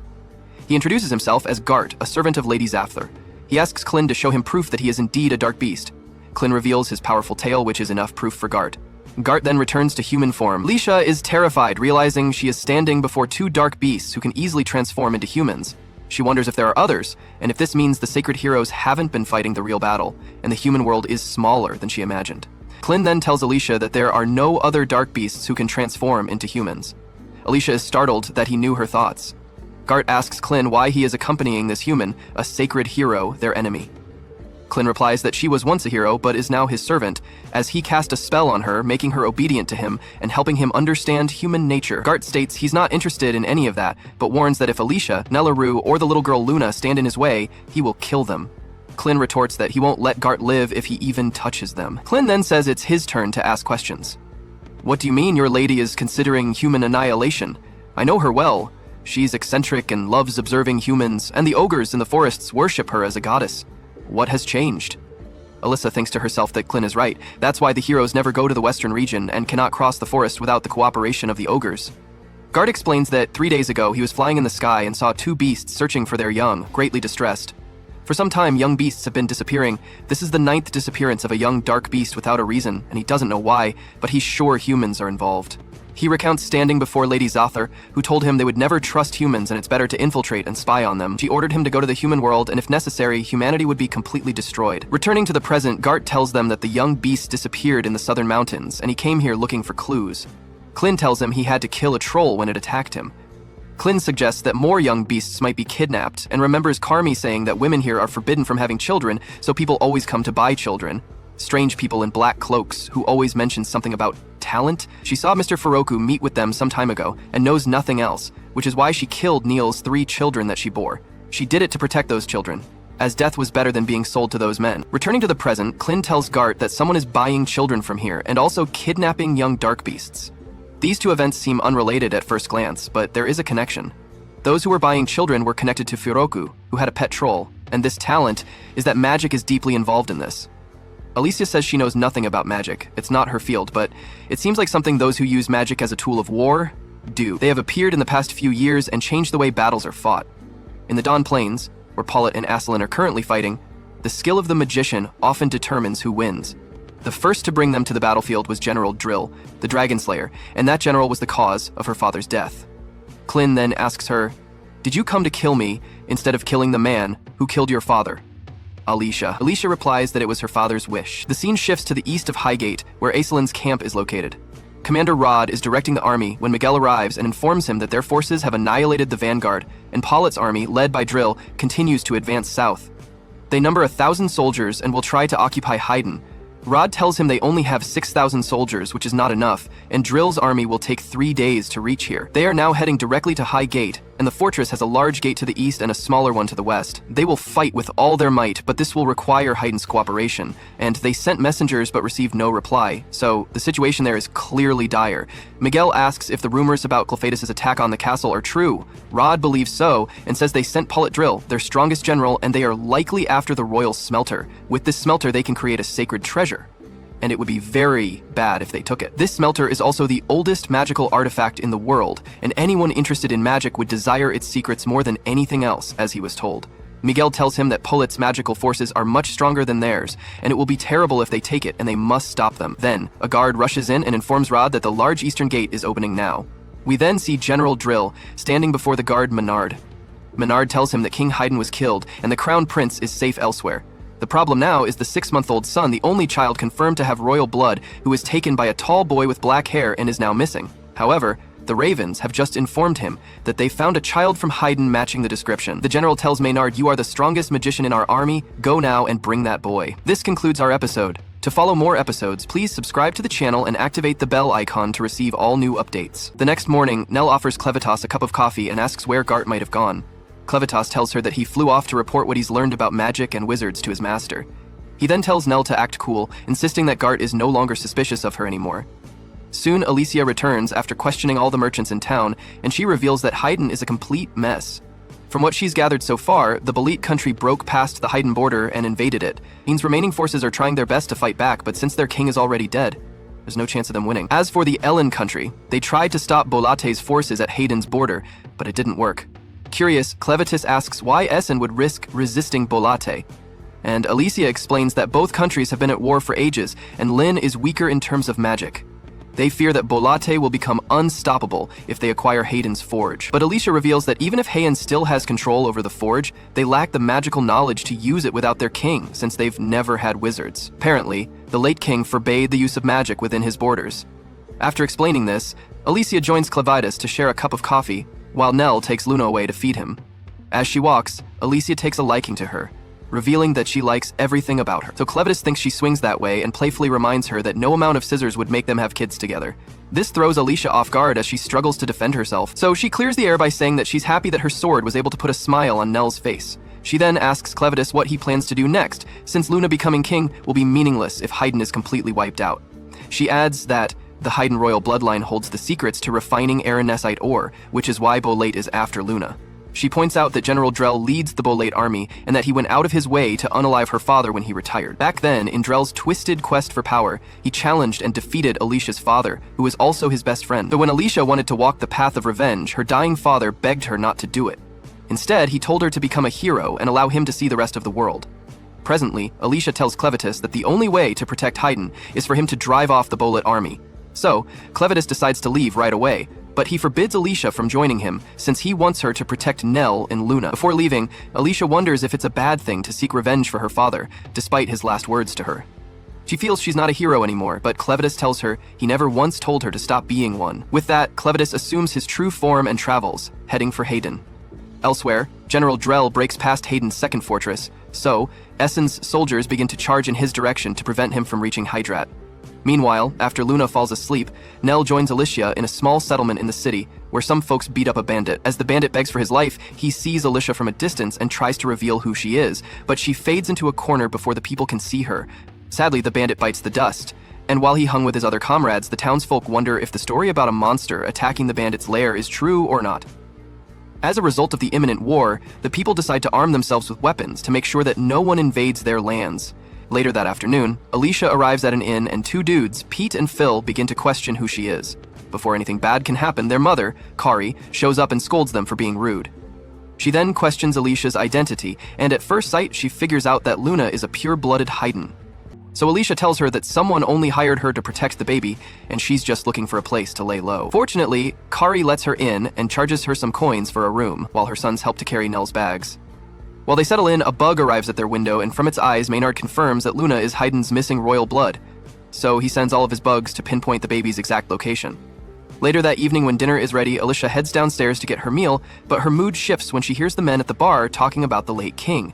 He introduces himself as Gart, a servant of Lady Zapthar. He asks Clint to show him proof that he is indeed a Dark Beast. Clint reveals his powerful tail, which is enough proof for Gart. Gart then returns to human form. Alicia is terrified, realizing she is standing before two Dark Beasts who can easily transform into humans. She wonders if there are others, and if this means the sacred heroes haven't been fighting the real battle, and the human world is smaller than she imagined. Clint then tells Alicia that there are no other Dark Beasts who can transform into humans. Alicia is startled that he knew her thoughts. Gart asks Clint why he is accompanying this human, a sacred hero, their enemy. Clin replies that she was once a hero but is now his servant, as he cast a spell on her, making her obedient to him and helping him understand human nature. Gart states he's not interested in any of that, but warns that if Alicia, Nelaru, or the little girl Luna stand in his way, he will kill them. Clin retorts that he won't let Gart live if he even touches them. Clin then says it's his turn to ask questions. "What do you mean your lady is considering human annihilation? I know her well. She's eccentric and loves observing humans, and the ogres in the forests worship her as a goddess. What has changed?" Alyssa thinks to herself that Clin is right. That's why the heroes never go to the western region and cannot cross the forest without the cooperation of the ogres. Gart explains that 3 days ago he was flying in the sky and saw 2 beasts searching for their young, greatly distressed. For some time, young beasts have been disappearing. This is the 9th disappearance of a young dark beast without a reason, and he doesn't know why, but he's sure humans are involved. He recounts standing before Lady Zothar, who told him they would never trust humans and it's better to infiltrate and spy on them. She ordered him to go to the human world, and if necessary, humanity would be completely destroyed. Returning to the present, Gart tells them that the young beast disappeared in the southern mountains, and he came here looking for clues. Clin tells him he had to kill a troll when it attacked him. Clin suggests that more young beasts might be kidnapped, and remembers Carmi saying that women here are forbidden from having children, so people always come to buy children. Strange people in black cloaks, who always mention something about talent. She saw Mr. Furoku meet with them some time ago, and knows nothing else, which is why she killed Neil's 3 children that she bore. She did it to protect those children, as death was better than being sold to those men. Returning to the present, Clin tells Gart that someone is buying children from here, and also kidnapping young dark beasts. These 2 events seem unrelated at first glance, but there is a connection. Those who were buying children were connected to Furoku, who had a pet troll, and this talent is that magic is deeply involved in this. Alicia says she knows nothing about magic. It's not her field, but it seems like something those who use magic as a tool of war do. They have appeared in the past few years and changed the way battles are fought. In the Dawn Plains, where Paulette and Aslan are currently fighting, the skill of the magician often determines who wins. The first to bring them to the battlefield was General Drill, the Dragon Slayer, and that general was the cause of her father's death. Clin then asks her, "Did you come to kill me instead of killing the man who killed your father?" Alicia replies that it was her father's wish. The scene shifts to the east of Highgate, where Aslan's camp is located. Commander Rod is directing the army when Miguel arrives and informs him that their forces have annihilated the vanguard, and Paulette's army, led by Drill, continues to advance south. They number 1,000 soldiers and will try to occupy Haydn. Rod tells him they only have 6,000 soldiers, which is not enough, and Drill's army will take 3 days to reach here. They are now heading directly to High Gate, and the fortress has a large gate to the east and a smaller one to the west. They will fight with all their might, but this will require Haydn's cooperation, and they sent messengers but received no reply, so the situation there is clearly dire. Miguel asks if the rumors about Clevatess' attack on the castle are true. Rod believes so, and says they sent Paulette Drill, their strongest general, and they are likely after the royal smelter. With this smelter, they can create a sacred treasure, and it would be very bad if they took it. This smelter is also the oldest magical artifact in the world, and anyone interested in magic would desire its secrets more than anything else, as he was told. Miguel tells him that Paulette's magical forces are much stronger than theirs, and it will be terrible if they take it, and they must stop them. Then, a guard rushes in and informs Rod that the large eastern gate is opening now. We then see General Drill standing before the guard Menard. Menard tells him that King Haydn was killed, and the crown prince is safe elsewhere. The problem now is the 6-month-old son, the only child confirmed to have royal blood, who was taken by a tall boy with black hair and is now missing. However, the Ravens have just informed him that they found a child from Haydn matching the description. The general tells Maynard, "You are the strongest magician in our army. Go now and bring that boy." This concludes our episode. To follow more episodes, please subscribe to the channel and activate the bell icon to receive all new updates. The next morning, Nell offers Clevatess a cup of coffee and asks where Gart might have gone. Clevatess tells her that he flew off to report what he's learned about magic and wizards to his master. He then tells Nell to act cool, insisting that Gart is no longer suspicious of her anymore. Soon, Alicia returns after questioning all the merchants in town, and she reveals that Haydn is a complete mess. From what she's gathered so far, the Balit country broke past the Haydn border and invaded it. Means remaining forces are trying their best to fight back, but since their king is already dead, there's no chance of them winning. As for the Ellen country, they tried to stop Bolate's forces at Haydn's border, but it didn't work. Curious, Clevatess asks why Essen would risk resisting Bolate. And Alicia explains that both countries have been at war for ages, and Lynn is weaker in terms of magic. They fear that Bolate will become unstoppable if they acquire Haydn's forge. But Alicia reveals that even if Haydn still has control over the forge, they lack the magical knowledge to use it without their king, since they've never had wizards. Apparently, the late king forbade the use of magic within his borders. After explaining this, Alicia joins Clevatess to share a cup of coffee, while Nell takes Luna away to feed him. As she walks, Alicia takes a liking to her. revealing that she likes everything about her. So Clevatess thinks she swings that way and playfully reminds her that no amount of scissors would make them have kids together. This throws Alicia off guard as she struggles to defend herself, so she clears the air by saying that she's happy that her sword was able to put a smile on Nell's face. She then asks Clevatess what he plans to do next, since Luna becoming king will be meaningless if Haydn is completely wiped out. She adds that the Haydn royal bloodline holds the secrets to refining Aranessite ore, which is why Bolate is after Luna. She points out that General Drell leads the Bolate army and that he went out of his way to unalive her father when he retired. Back then, in Drell's twisted quest for power, he challenged and defeated Alicia's father, who was also his best friend. But when Alicia wanted to walk the path of revenge, her dying father begged her not to do it. Instead, he told her to become a hero and allow him to see the rest of the world. Presently, Alicia tells Clevatess that the only way to protect Haydn is for him to drive off the Bolate army. So, Clevatess decides to leave right away, but he forbids Alicia from joining him since he wants her to protect Nell and Luna. Before leaving, Alicia wonders if it's a bad thing to seek revenge for her father, despite his last words to her. She feels she's not a hero anymore, but Clevatess tells her he never once told her to stop being one. With that, Clevatess assumes his true form and travels, heading for Haydn. Elsewhere, General Drell breaks past Haydn's second fortress, so Essen's soldiers begin to charge in his direction to prevent him from reaching Hydrat. Meanwhile, after Luna falls asleep, Nell joins Alicia in a small settlement in the city where some folks beat up a bandit. As the bandit begs for his life, he sees Alicia from a distance and tries to reveal who she is, but she fades into a corner before the people can see her. Sadly, the bandit bites the dust, and while he hung with his other comrades, the townsfolk wonder if the story about a monster attacking the bandit's lair is true or not. As a result of the imminent war, the people decide to arm themselves with weapons to make sure that no one invades their lands. Later that afternoon, Alicia arrives at an inn and two dudes, Pete and Phil, begin to question who she is. Before anything bad can happen, their mother, Kari, shows up and scolds them for being rude. She then questions Alicia's identity, and at first sight, she figures out that Luna is a pure-blooded Haydn. So Alicia tells her that someone only hired her to protect the baby, and she's just looking for a place to lay low. Fortunately, Kari lets her in and charges her some coins for a room, while her sons help to carry Nell's bags. While they settle in, a bug arrives at their window, and from its eyes, Maynard confirms that Luna is Haydn's missing royal blood. So he sends all of his bugs to pinpoint the baby's exact location. Later that evening when dinner is ready, Alicia heads downstairs to get her meal, but her mood shifts when she hears the men at the bar talking about the late king.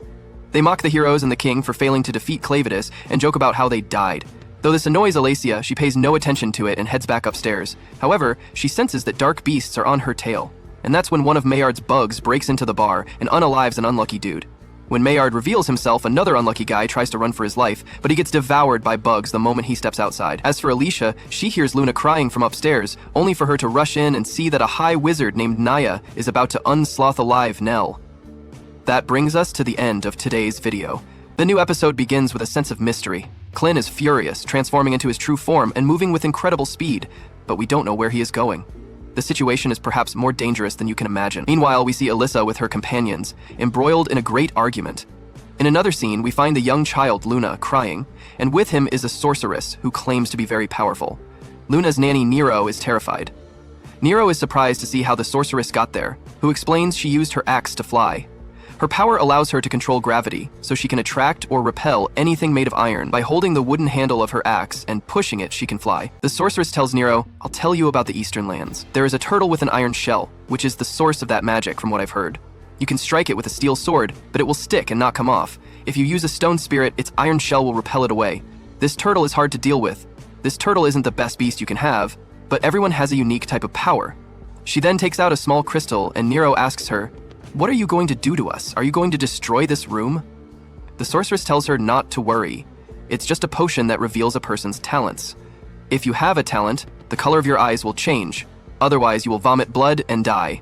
They mock the heroes and the king for failing to defeat Clevatess and joke about how they died. Though this annoys Alicia, she pays no attention to it and heads back upstairs. However, she senses that dark beasts are on her tail. And that's when one of Maynard's bugs breaks into the bar and unalives an unlucky dude. When Maynard reveals himself, another unlucky guy tries to run for his life, but he gets devoured by bugs the moment he steps outside. As for Alicia, she hears Luna crying from upstairs, only for her to rush in and see that a high wizard named Naya is about to unsloth alive Nell. That brings us to the end of today's video. The new episode begins with a sense of mystery. Clint is furious, transforming into his true form and moving with incredible speed, but we don't know where he is going. The situation is perhaps more dangerous than you can imagine. Meanwhile, we see Alyssa with her companions, embroiled in a great argument. In another scene, we find the young child, Luna, crying, and with him is a sorceress who claims to be very powerful. Luna's nanny, Nero, is terrified. Nero is surprised to see how the sorceress got there, who explains she used her axe to fly. Her power allows her to control gravity, so she can attract or repel anything made of iron. By holding the wooden handle of her axe and pushing it, she can fly. The sorceress tells Nero, "I'll tell you about the Eastern lands. There is a turtle with an iron shell, which is the source of that magic from what I've heard. You can strike it with a steel sword, but it will stick and not come off. If you use a stone spirit, its iron shell will repel it away. This turtle is hard to deal with. This turtle isn't the best beast you can have, but everyone has a unique type of power." She then takes out a small crystal, and Nero asks her, "What are you going to do to us? Are you going to destroy this room?" The sorceress tells her not to worry. It's just a potion that reveals a person's talents. If you have a talent, the color of your eyes will change. Otherwise, you will vomit blood and die.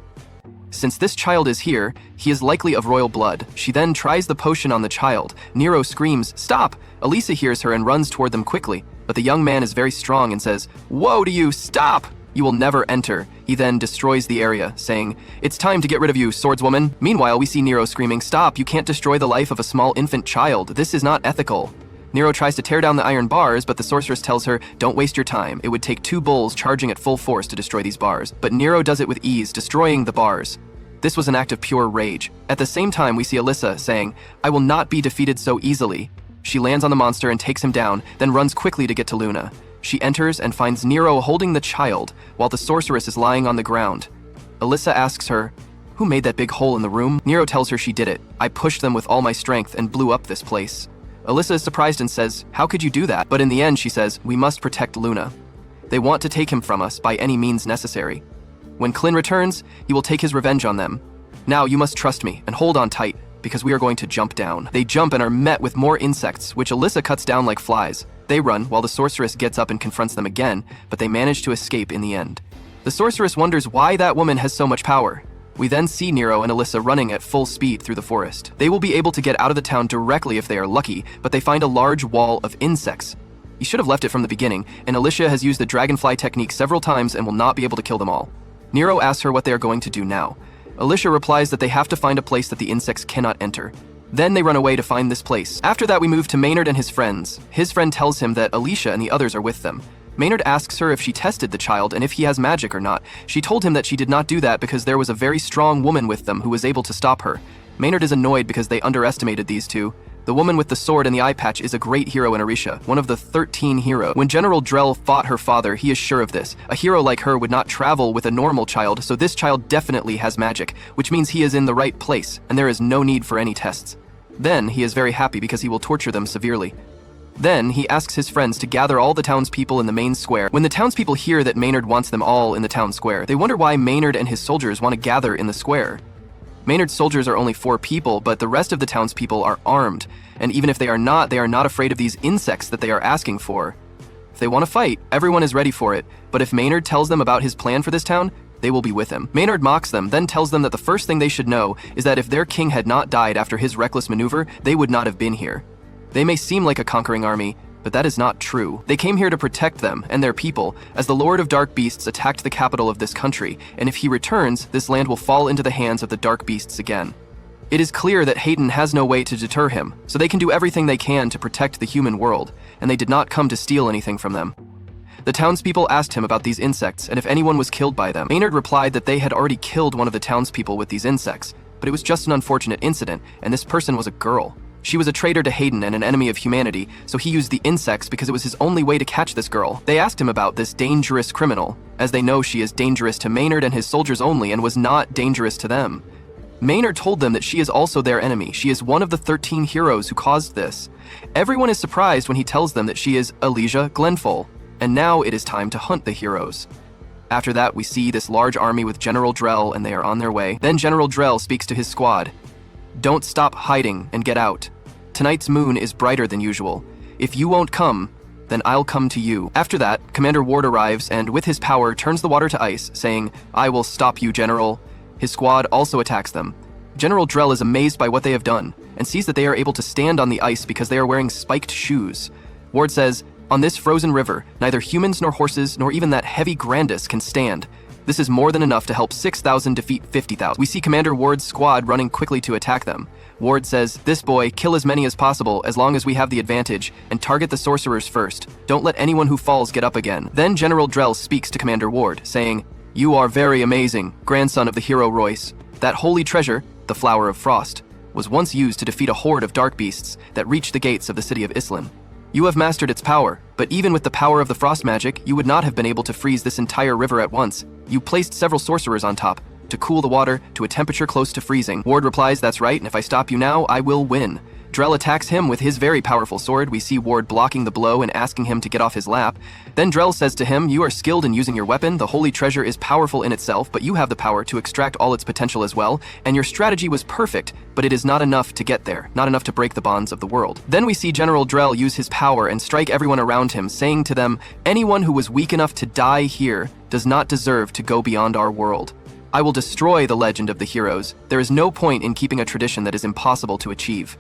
Since this child is here, he is likely of royal blood. She then tries the potion on the child. Nero screams, "Stop!" Elisa hears her and runs toward them quickly, but the young man is very strong and says, "Woe to you, stop! You will never enter." He then destroys the area, saying, "It's time to get rid of you, swordswoman." Meanwhile, we see Nero screaming, "Stop, you can't destroy the life of a small infant child. This is not ethical." Nero tries to tear down the iron bars, but the sorceress tells her, "Don't waste your time. It would take 2 bulls charging at full force to destroy these bars." But Nero does it with ease, destroying the bars. This was an act of pure rage. At the same time, we see Alyssa saying, "I will not be defeated so easily." She lands on the monster and takes him down, then runs quickly to get to Luna. She enters and finds Nero holding the child, while the sorceress is lying on the ground. Alyssa asks her, Who made that big hole in the room? Nero tells her she did it. I pushed them with all my strength and blew up this place. Alyssa is surprised and says, how could you do that? But in the end, she says, we must protect Luna. They want to take him from us by any means necessary. When Clin returns, he will take his revenge on them. Now you must trust me and hold on tight, because we are going to jump down. They jump and are met with more insects, which Alyssa cuts down like flies. They run while the sorceress gets up and confronts them again, but they manage to escape in the end. The sorceress wonders why that woman has so much power. We then see Nero and Alyssa running at full speed through the forest. They will be able to get out of the town directly if they are lucky, but they find a large wall of insects. You should have left it from the beginning, and Alicia has used the dragonfly technique several times and will not be able to kill them all. Nero asks her what they are going to do now. Alicia replies that they have to find a place that the insects cannot enter. Then they run away to find this place. After that, we move to Maynard and his friends. His friend tells him that Alicia and the others are with them. Maynard asks her if she tested the child and if he has magic or not. She told him that she did not do that because there was a very strong woman with them who was able to stop her. Maynard is annoyed because they underestimated these two. The woman with the sword and the eye patch is a great hero in Orisha, one of the 13 heroes. When General Drell fought her father, he is sure of this. A hero like her would not travel with a normal child, so this child definitely has magic, which means he is in the right place, and there is no need for any tests. Then he is very happy because he will torture them severely. Then he asks his friends to gather all the townspeople in the main square. When the townspeople hear that Maynard wants them all in the town square, they wonder why Maynard and his soldiers want to gather in the square. Maynard's soldiers are only 4 people, but the rest of the townspeople are armed, and even if they are not afraid of these insects that they are asking for. If they want to fight, everyone is ready for it, but if Maynard tells them about his plan for this town, they will be with him. Maynard mocks them, then tells them that the first thing they should know is that if their king had not died after his reckless maneuver, they would not have been here. They may seem like a conquering army, but that is not true. They came here to protect them and their people, as the Lord of Dark Beasts attacked the capital of this country, and if he returns, this land will fall into the hands of the Dark Beasts again. It is clear that Hayden has no way to deter him, so they can do everything they can to protect the human world, and they did not come to steal anything from them. The townspeople asked him about these insects and if anyone was killed by them. Maynard replied that they had already killed one of the townspeople with these insects, but it was just an unfortunate incident, and this person was a girl. She was a traitor to Hayden and an enemy of humanity, so he used the insects because it was his only way to catch this girl. They asked him about this dangerous criminal, as they know she is dangerous to Maynard and his soldiers only and was not dangerous to them. Maynard told them that she is also their enemy. She is one of the 13 heroes who caused this. Everyone is surprised when he tells them that she is Elijah Glenfull, and now it is time to hunt the heroes. After that, we see this large army with General Drell, and they are on their way. Then General Drell speaks to his squad. Don't stop hiding and get out. Tonight's moon is brighter than usual. If you won't come, then I'll come to you. After that, Commander Ward arrives and with his power turns the water to ice, saying, I will stop you, General. His squad also attacks them. General Drell is amazed by what they have done and sees that they are able to stand on the ice because they are wearing spiked shoes. Ward says, on this frozen river, neither humans nor horses nor even that heavy Grandis can stand. This is more than enough to help 6,000 defeat 50,000. We see Commander Ward's squad running quickly to attack them. Ward says, this boy, kill as many as possible as long as we have the advantage, and target the sorcerers first. Don't let anyone who falls get up again. Then General Drell speaks to Commander Ward, saying, you are very amazing, grandson of the hero Royce. That holy treasure, the Flower of Frost, was once used to defeat a horde of dark beasts that reached the gates of the city of Islan. You have mastered its power, but even with the power of the frost magic, you would not have been able to freeze this entire river at once. You placed several sorcerers on top, to cool the water to a temperature close to freezing. Ward replies, that's right, and if I stop you now, I will win. Drell attacks him with his very powerful sword. We see Ward blocking the blow and asking him to get off his lap. Then Drell says to him, you are skilled in using your weapon, the holy treasure is powerful in itself, but you have the power to extract all its potential as well, and your strategy was perfect, but it is not enough to get there, not enough to break the bonds of the world. Then we see General Drell use his power and strike everyone around him, saying to them, anyone who was weak enough to die here does not deserve to go beyond our world. I will destroy the legend of the heroes. There is no point in keeping a tradition that is impossible to achieve.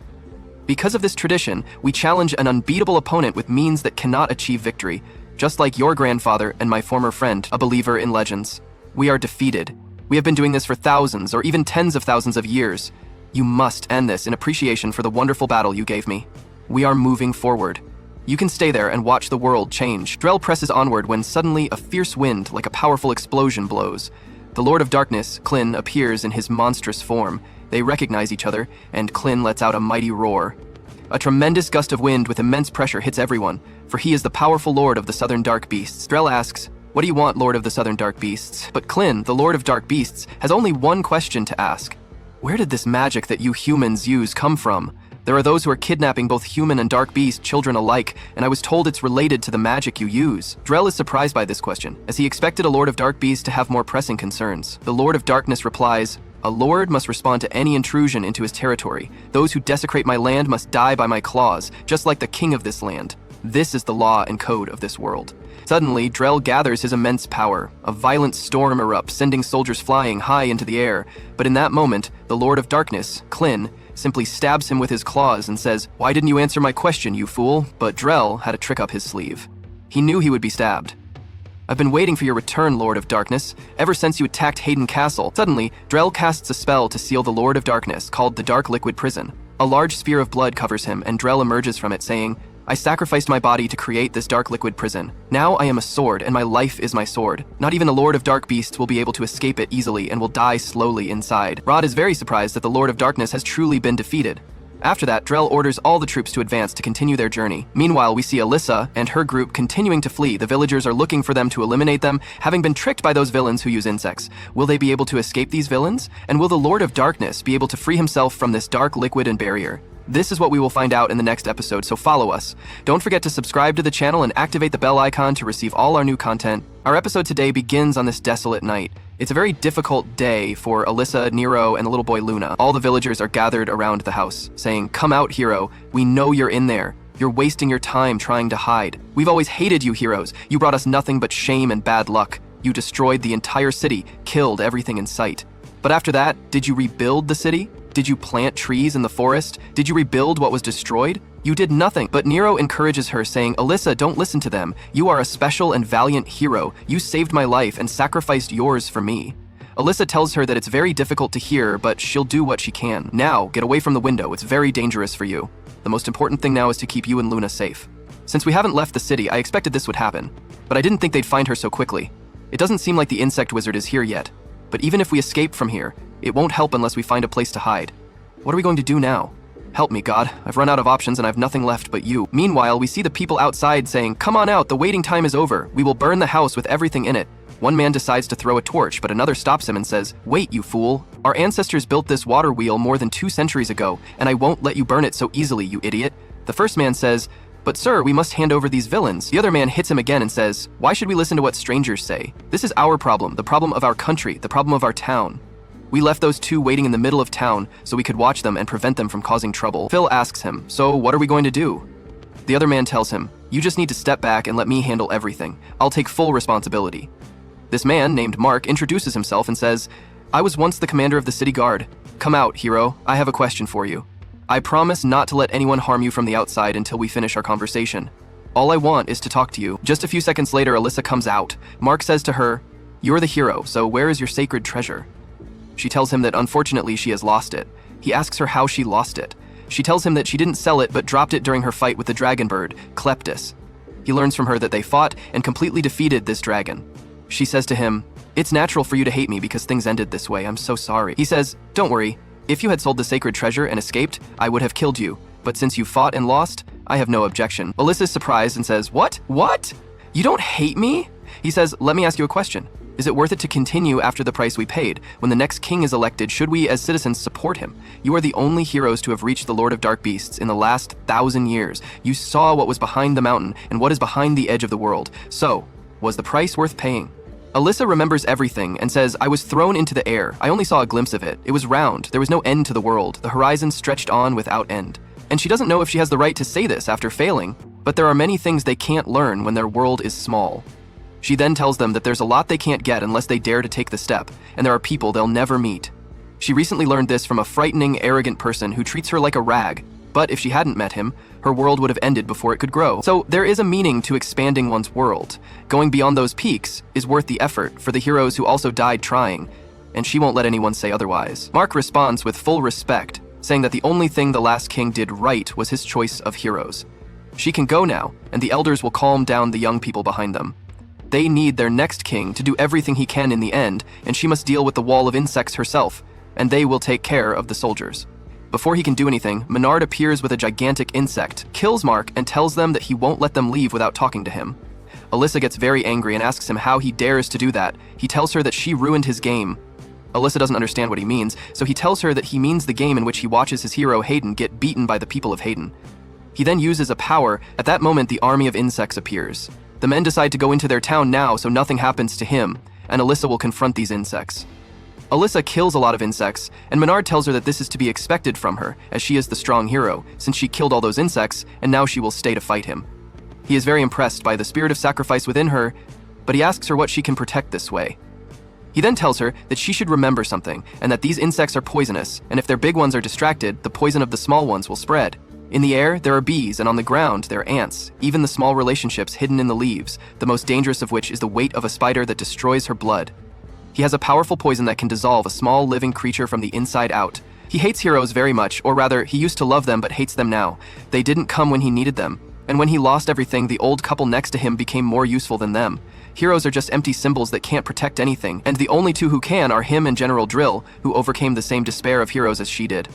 Because of this tradition, we challenge an unbeatable opponent with means that cannot achieve victory, just like your grandfather and my former friend, a believer in legends. We are defeated. We have been doing this for thousands or even tens of thousands of years. You must end this in appreciation for the wonderful battle you gave me. We are moving forward. You can stay there and watch the world change. Drell presses onward when suddenly a fierce wind like a powerful explosion blows. The Lord of Darkness, Clin, appears in his monstrous form. They recognize each other, and Clin lets out a mighty roar. A tremendous gust of wind with immense pressure hits everyone, for he is the powerful lord of the southern dark beasts. Drell asks, "What do you want, Lord of the Southern Dark Beasts?" But Clin, the Lord of Dark Beasts, has only one question to ask. Where did this magic that you humans use come from? There are those who are kidnapping both human and dark beast children alike, and I was told it's related to the magic you use. Drell is surprised by this question, as he expected a Lord of Dark Beast to have more pressing concerns. The Lord of Darkness replies, "A lord must respond to any intrusion into his territory. Those who desecrate my land must die by my claws, just like the king of this land. This is the law and code of this world." Suddenly, Drell gathers his immense power. A violent storm erupts, sending soldiers flying high into the air. But in that moment, the Lord of Darkness, Clin, simply stabs him with his claws and says, "Why didn't you answer my question, you fool?" But Drell had a trick up his sleeve. He knew he would be stabbed. "I've been waiting for your return, Lord of Darkness, ever since you attacked Hayden Castle." Suddenly, Drell casts a spell to seal the Lord of Darkness, called the Dark Liquid Prison. A large sphere of blood covers him, and Drell emerges from it saying, "I sacrificed my body to create this dark liquid prison. Now I am a sword, and my life is my sword. Not even the Lord of Dark Beasts will be able to escape it easily and will die slowly inside." Rod is very surprised that the Lord of Darkness has truly been defeated. After that, Drell orders all the troops to advance to continue their journey. Meanwhile, we see Alyssa and her group continuing to flee. The villagers are looking for them to eliminate them, having been tricked by those villains who use insects. Will they be able to escape these villains? And will the Lord of Darkness be able to free himself from this dark liquid and barrier? This is what we will find out in the next episode, so follow us. Don't forget to subscribe to the channel and activate the bell icon to receive all our new content. Our episode today begins on this desolate night. It's a very difficult day for Alyssa, Nero, and the little boy Luna. All the villagers are gathered around the house, saying, "Come out, hero. We know you're in there. You're wasting your time trying to hide. We've always hated you, heroes. You brought us nothing but shame and bad luck. You destroyed the entire city, killed everything in sight. But after that, did you rebuild the city? Did you plant trees in the forest? Did you rebuild what was destroyed? You did nothing." But Nero encourages her, saying, "Alyssa, don't listen to them. You are a special and valiant hero. You saved my life and sacrificed yours for me." Alyssa tells her that it's very difficult to hear, but she'll do what she can. "Now, get away from the window. It's very dangerous for you. The most important thing now is to keep you and Luna safe. Since we haven't left the city, I expected this would happen, but I didn't think they'd find her so quickly. It doesn't seem like the insect wizard is here yet. But even if we escape from here, it won't help unless we find a place to hide. What are we going to do now? Help me, God. I've run out of options and I've nothing left but you." Meanwhile, we see the people outside saying, "Come on out, the waiting time is over. We will burn the house with everything in it." One man decides to throw a torch, but another stops him and says, "Wait, you fool. Our ancestors built this water wheel more than 2 centuries ago, and I won't let you burn it so easily, you idiot." The first man says, "But sir, we must hand over these villains." The other man hits him again and says, "Why should we listen to what strangers say? This is our problem, the problem of our country, the problem of our town. We left those two waiting in the middle of town so we could watch them and prevent them from causing trouble." Phil asks him, "So what are we going to do?" The other man tells him, "You just need to step back and let me handle everything. I'll take full responsibility." This man, named Mark, introduces himself and says, "I was once the commander of the city guard. Come out, hero. I have a question for you. I promise not to let anyone harm you from the outside until we finish our conversation. All I want is to talk to you." Just a few seconds later, Alyssa comes out. Mark says to her, "You're the hero, so where is your sacred treasure?" She tells him that unfortunately she has lost it. He asks her how she lost it. She tells him that she didn't sell it but dropped it during her fight with the dragon bird, Clevatess. He learns from her that they fought and completely defeated this dragon. She says to him, "It's natural for you to hate me because things ended this way. I'm so sorry." He says, "Don't worry. If you had sold the sacred treasure and escaped, I would have killed you. But since you fought and lost, I have no objection." Alyssa's surprised and says, "What? What? You don't hate me?" He says, "Let me ask you a question. Is it worth it to continue after the price we paid? When the next king is elected, should we as citizens support him? You are the only heroes to have reached the Lord of Dark Beasts in the last 1,000 years. You saw what was behind the mountain and what is behind the edge of the world. So, was the price worth paying?" Alyssa remembers everything and says, "I was thrown into the air. I only saw a glimpse of it. It was round. There was no end to the world. The horizon stretched on without end." And she doesn't know if she has the right to say this after failing, but there are many things they can't learn when their world is small. She then tells them that there's a lot they can't get unless they dare to take the step, and there are people they'll never meet. She recently learned this from a frightening, arrogant person who treats her like a rag, but if she hadn't met him, her world would have ended before it could grow. So there is a meaning to expanding one's world. Going beyond those peaks is worth the effort for the heroes who also died trying, and she won't let anyone say otherwise. Mark responds with full respect, saying that the only thing the last king did right was his choice of heroes. She can go now, and the elders will calm down the young people behind them. They need their next king to do everything he can in the end, and she must deal with the wall of insects herself, and they will take care of the soldiers. Before he can do anything, Menard appears with a gigantic insect, kills Mark, and tells them that he won't let them leave without talking to him. Alyssa gets very angry and asks him how he dares to do that. He tells her that she ruined his game. Alyssa doesn't understand what he means, so he tells her that he means the game in which he watches his hero Hayden get beaten by the people of Hayden. He then uses a power. At that moment, the army of insects appears. The men decide to go into their town now so nothing happens to him, and Alyssa will confront these insects. Alyssa kills a lot of insects, and Menard tells her that this is to be expected from her, as she is the strong hero, since she killed all those insects, and now she will stay to fight him. He is very impressed by the spirit of sacrifice within her, but he asks her what she can protect this way. He then tells her that she should remember something, and that these insects are poisonous, and if their big ones are distracted, the poison of the small ones will spread. In the air, there are bees, and on the ground, there are ants, even the small relationships hidden in the leaves, the most dangerous of which is the weight of a spider that destroys her blood. He has a powerful poison that can dissolve a small living creature from the inside out. He hates heroes very much, or rather, he used to love them but hates them now. They didn't come when he needed them, and when he lost everything, the old couple next to him became more useful than them. Heroes are just empty symbols that can't protect anything, and the only two who can are him and General Drill, who overcame the same despair of heroes as she did.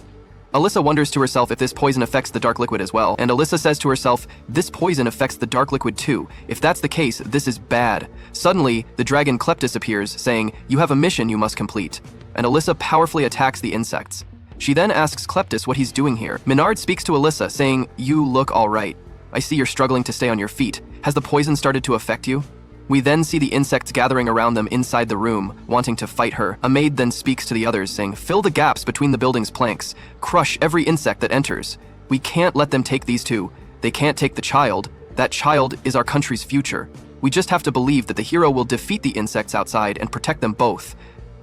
Alyssa wonders to herself if this poison affects the dark liquid as well, and Alyssa says to herself, this poison affects the dark liquid too. If that's the case, this is bad. Suddenly, the dragon Clevatess appears, saying, you have a mission you must complete. And Alyssa powerfully attacks the insects. She then asks Clevatess what he's doing here. Menard speaks to Alyssa, saying, you look all right. I see you're struggling to stay on your feet. Has the poison started to affect you? We then see the insects gathering around them inside the room, wanting to fight her. A maid then speaks to the others, saying, fill the gaps between the building's planks. Crush every insect that enters. We can't let them take these two. They can't take the child. That child is our country's future. We just have to believe that the hero will defeat the insects outside and protect them both.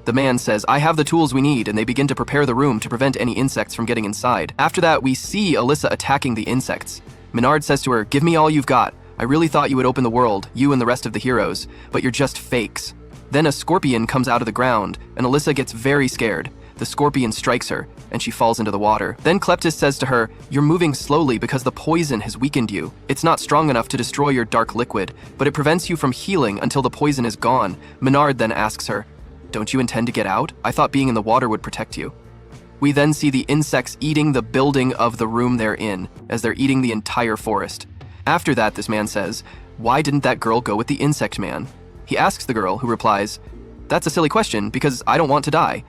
The man says, I have the tools we need, and they begin to prepare the room to prevent any insects from getting inside. After that, we see Alyssa attacking the insects. Menard says to her, give me all you've got. I really thought you would open the world, you and the rest of the heroes, but you're just fakes. Then a scorpion comes out of the ground, and Alyssa gets very scared. The scorpion strikes her, and she falls into the water. Then Clevatess says to her, you're moving slowly because the poison has weakened you. It's not strong enough to destroy your dark liquid, but it prevents you from healing until the poison is gone. Menard then asks her, don't you intend to get out? I thought being in the water would protect you. We then see the insects eating the building of the room they're in, as they're eating the entire forest. After that, this man says, why didn't that girl go with the insect man? He asks the girl, who replies, that's a silly question because I don't want to die.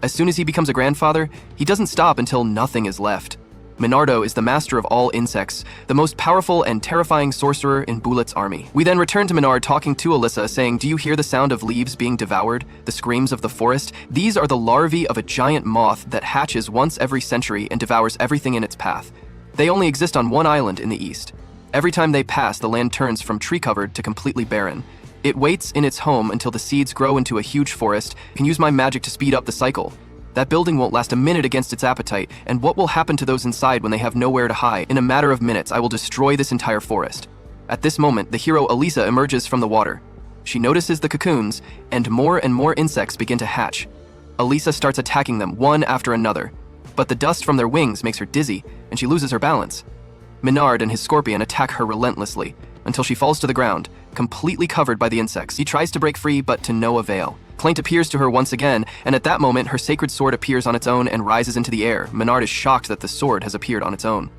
As soon as he becomes a grandfather, he doesn't stop until nothing is left. Menardo is the master of all insects, the most powerful and terrifying sorcerer in Bulet's army. We then return to Menard talking to Alyssa, saying, do you hear the sound of leaves being devoured? The screams of the forest? These are the larvae of a giant moth that hatches once every century and devours everything in its path. They only exist on one island in the east. Every time they pass, the land turns from tree-covered to completely barren. It waits in its home until the seeds grow into a huge forest. I can use my magic to speed up the cycle. That building won't last a minute against its appetite, and what will happen to those inside when they have nowhere to hide? In a matter of minutes, I will destroy this entire forest. At this moment, the hero Alyssa emerges from the water. She notices the cocoons, and more insects begin to hatch. Alyssa starts attacking them one after another, but the dust from their wings makes her dizzy, and she loses her balance. Menard and his scorpion attack her relentlessly until she falls to the ground, completely covered by the insects. He tries to break free, but to no avail. Cleint appears to her once again, and at that moment, her sacred sword appears on its own and rises into the air. Menard is shocked that the sword has appeared on its own.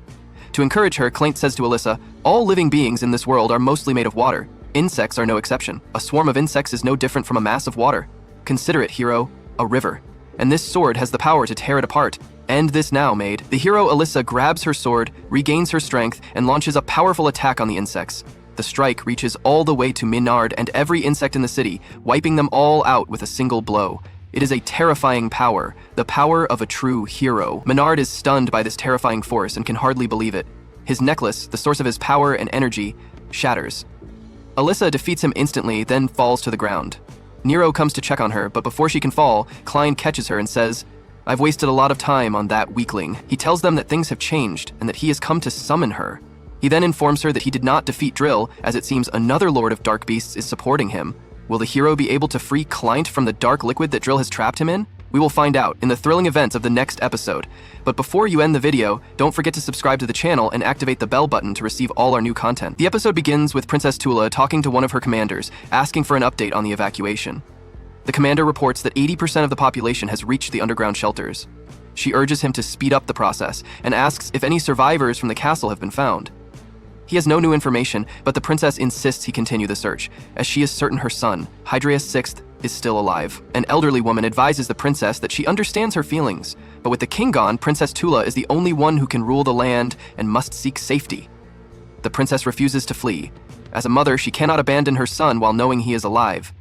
To encourage her, Cleint says to Alyssa, all living beings in this world are mostly made of water. Insects are no exception. A swarm of insects is no different from a mass of water. Consider it, hero, a river. And this sword has the power to tear it apart. End this now, maid. The hero Alyssa grabs her sword, regains her strength, and launches a powerful attack on the insects. The strike reaches all the way to Menard and every insect in the city, wiping them all out with a single blow. It is a terrifying power, the power of a true hero. Menard is stunned by this terrifying force and can hardly believe it. His necklace, the source of his power and energy, shatters. Alyssa defeats him instantly, then falls to the ground. Nero comes to check on her, but before she can fall, Klein catches her and says, I've wasted a lot of time on that weakling. He tells them that things have changed and that he has come to summon her. He then informs her that he did not defeat Drill, as it seems another Lord of Dark Beasts is supporting him. Will the hero be able to free Kleint from the dark liquid that Drill has trapped him in? We will find out in the thrilling events of the next episode. But before you end the video, don't forget to subscribe to the channel and activate the bell button to receive all our new content. The episode begins with Princess Tula talking to one of her commanders, asking for an update on the evacuation. The commander reports that 80% of the population has reached the underground shelters. She urges him to speed up the process and asks if any survivors from the castle have been found. He has no new information, but the princess insists he continue the search, as she is certain her son, Hydreius VI, is still alive. An elderly woman advises the princess that she understands her feelings, but with the king gone, Princess Tula is the only one who can rule the land and must seek safety. The princess refuses to flee. As a mother, she cannot abandon her son while knowing he is alive.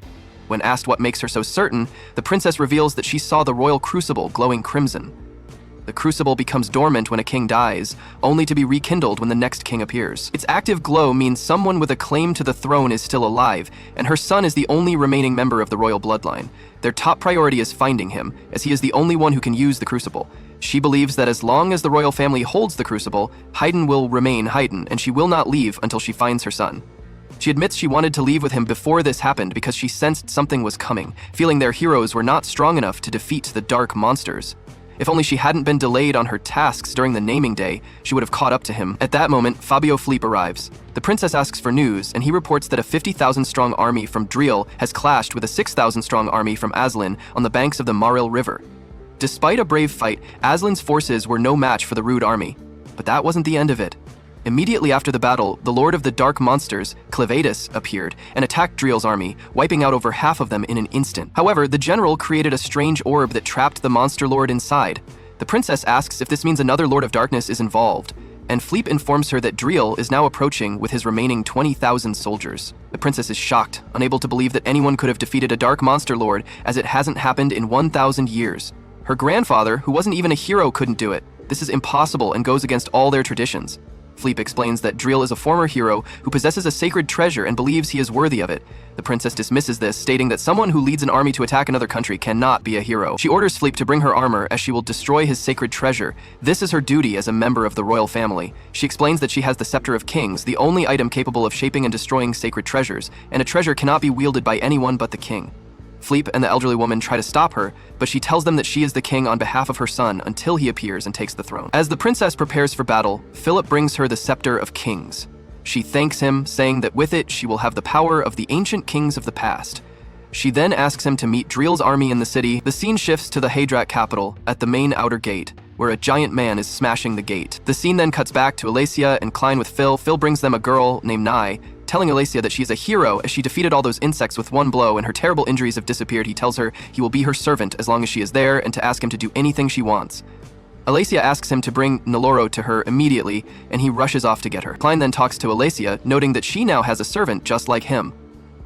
When asked what makes her so certain, the princess reveals that she saw the royal crucible glowing crimson. The crucible becomes dormant when a king dies, only to be rekindled when the next king appears. Its active glow means someone with a claim to the throne is still alive, and her son is the only remaining member of the royal bloodline. Their top priority is finding him, as he is the only one who can use the crucible. She believes that as long as the royal family holds the crucible, Haydn will remain Haydn, and she will not leave until she finds her son. She admits she wanted to leave with him before this happened because she sensed something was coming, feeling their heroes were not strong enough to defeat the dark monsters. If only she hadn't been delayed on her tasks during the naming day, she would have caught up to him. At that moment, Fabio Felipe arrives. The princess asks for news, and he reports that a 50,000-strong army from Driel has clashed with a 6,000-strong army from Aslan on the banks of the Maril River. Despite a brave fight, Aslan's forces were no match for the rude army. But that wasn't the end of it. Immediately after the battle, the lord of the dark monsters, Clevatess, appeared and attacked Driel's army, wiping out over half of them in an instant. However, the general created a strange orb that trapped the monster lord inside. The princess asks if this means another lord of darkness is involved, and Fleep informs her that Driel is now approaching with his remaining 20,000 soldiers. The princess is shocked, unable to believe that anyone could have defeated a dark monster lord, as it hasn't happened in 1,000 years. Her grandfather, who wasn't even a hero, couldn't do it. This is impossible and goes against all their traditions. Fleep explains that Driel is a former hero who possesses a sacred treasure and believes he is worthy of it. The princess dismisses this, stating that someone who leads an army to attack another country cannot be a hero. She orders Fleep to bring her armor, as she will destroy his sacred treasure. This is her duty as a member of the royal family. She explains that she has the Scepter of Kings, the only item capable of shaping and destroying sacred treasures, and a treasure cannot be wielded by anyone but the king. Fleep and the elderly woman try to stop her, but she tells them that she is the king on behalf of her son until he appears and takes the throne. As the princess prepares for battle, Philip brings her the Scepter of Kings. She thanks him, saying that with it she will have the power of the ancient kings of the past. She then asks him to meet Driel's army in the city. The scene shifts to the Haydrak capital, at the main outer gate, where a giant man is smashing the gate. The scene then cuts back to Alacia and Klein with Phil. Phil brings them a girl named Nai, telling Alacia that she is a hero as she defeated all those insects with one blow and her terrible injuries have disappeared. He tells her he will be her servant as long as she is there and to ask him to do anything she wants. Alacia asks him to bring Neloro to her immediately, and he rushes off to get her. Klein then talks to Alacia, noting that she now has a servant just like him.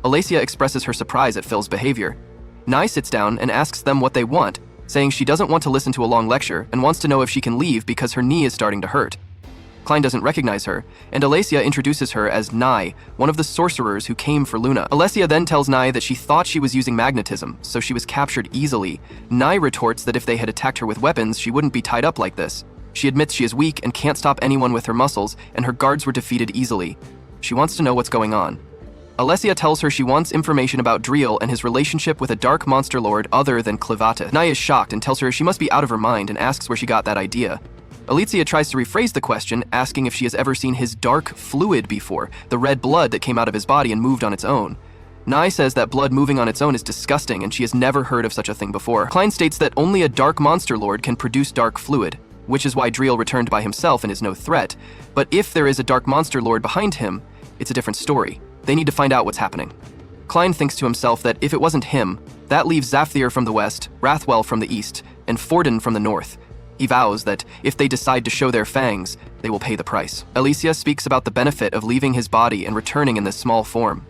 Alacia expresses her surprise at Phil's behavior. Nai sits down and asks them what they want, saying she doesn't want to listen to a long lecture and wants to know if she can leave because her knee is starting to hurt. Klein doesn't recognize her, and Alacia introduces her as Nai, one of the sorcerers who came for Luna. Alacia then tells Nai that she thought she was using magnetism, so she was captured easily. Nai retorts that if they had attacked her with weapons, she wouldn't be tied up like this. She admits she is weak and can't stop anyone with her muscles, and her guards were defeated easily. She wants to know what's going on. Alacia tells her she wants information about Driel and his relationship with a dark monster lord other than Clevatess. Nai is shocked and tells her she must be out of her mind and asks where she got that idea. Alacia tries to rephrase the question, asking if she has ever seen his dark fluid before, the red blood that came out of his body and moved on its own. Nai says that blood moving on its own is disgusting and she has never heard of such a thing before. Klein states that only a dark monster lord can produce dark fluid, which is why Driel returned by himself and is no threat. But if there is a dark monster lord behind him, it's a different story. They need to find out what's happening. Klein thinks to himself that if it wasn't him, that leaves Zafthir from the west, Rathwell from the east, and Forden from the north. He vows that if they decide to show their fangs, they will pay the price. Alacia speaks about the benefit of leaving his body and returning in this small form.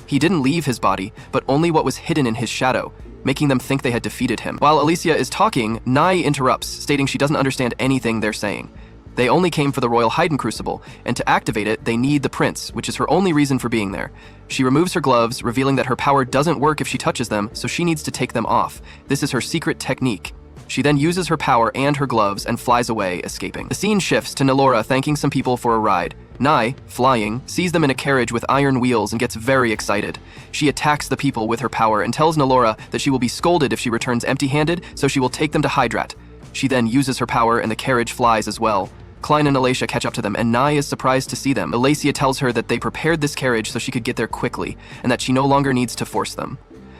He didn't leave his body, but only what was hidden in his shadow, making them think they had defeated him. While Alacia is talking, Nai interrupts, stating she doesn't understand anything they're saying. They only came for the Royal Haydn Crucible, and to activate it, they need the prince, which is her only reason for being there. She removes her gloves, revealing that her power doesn't work if she touches them, so she needs to take them off. This is her secret technique. She then uses her power and her gloves and flies away, escaping. The scene shifts to Nelora thanking some people for a ride. Nai, flying, sees them in a carriage with iron wheels and gets very excited. She attacks the people with her power and tells Nelora that she will be scolded if she returns empty-handed, so she will take them to Hydrat. She then uses her power and the carriage flies as well. Klein and Alacia catch up to them, and Nai is surprised to see them. Alacia tells her that they prepared this carriage so she could get there quickly, and that she no longer needs to force them.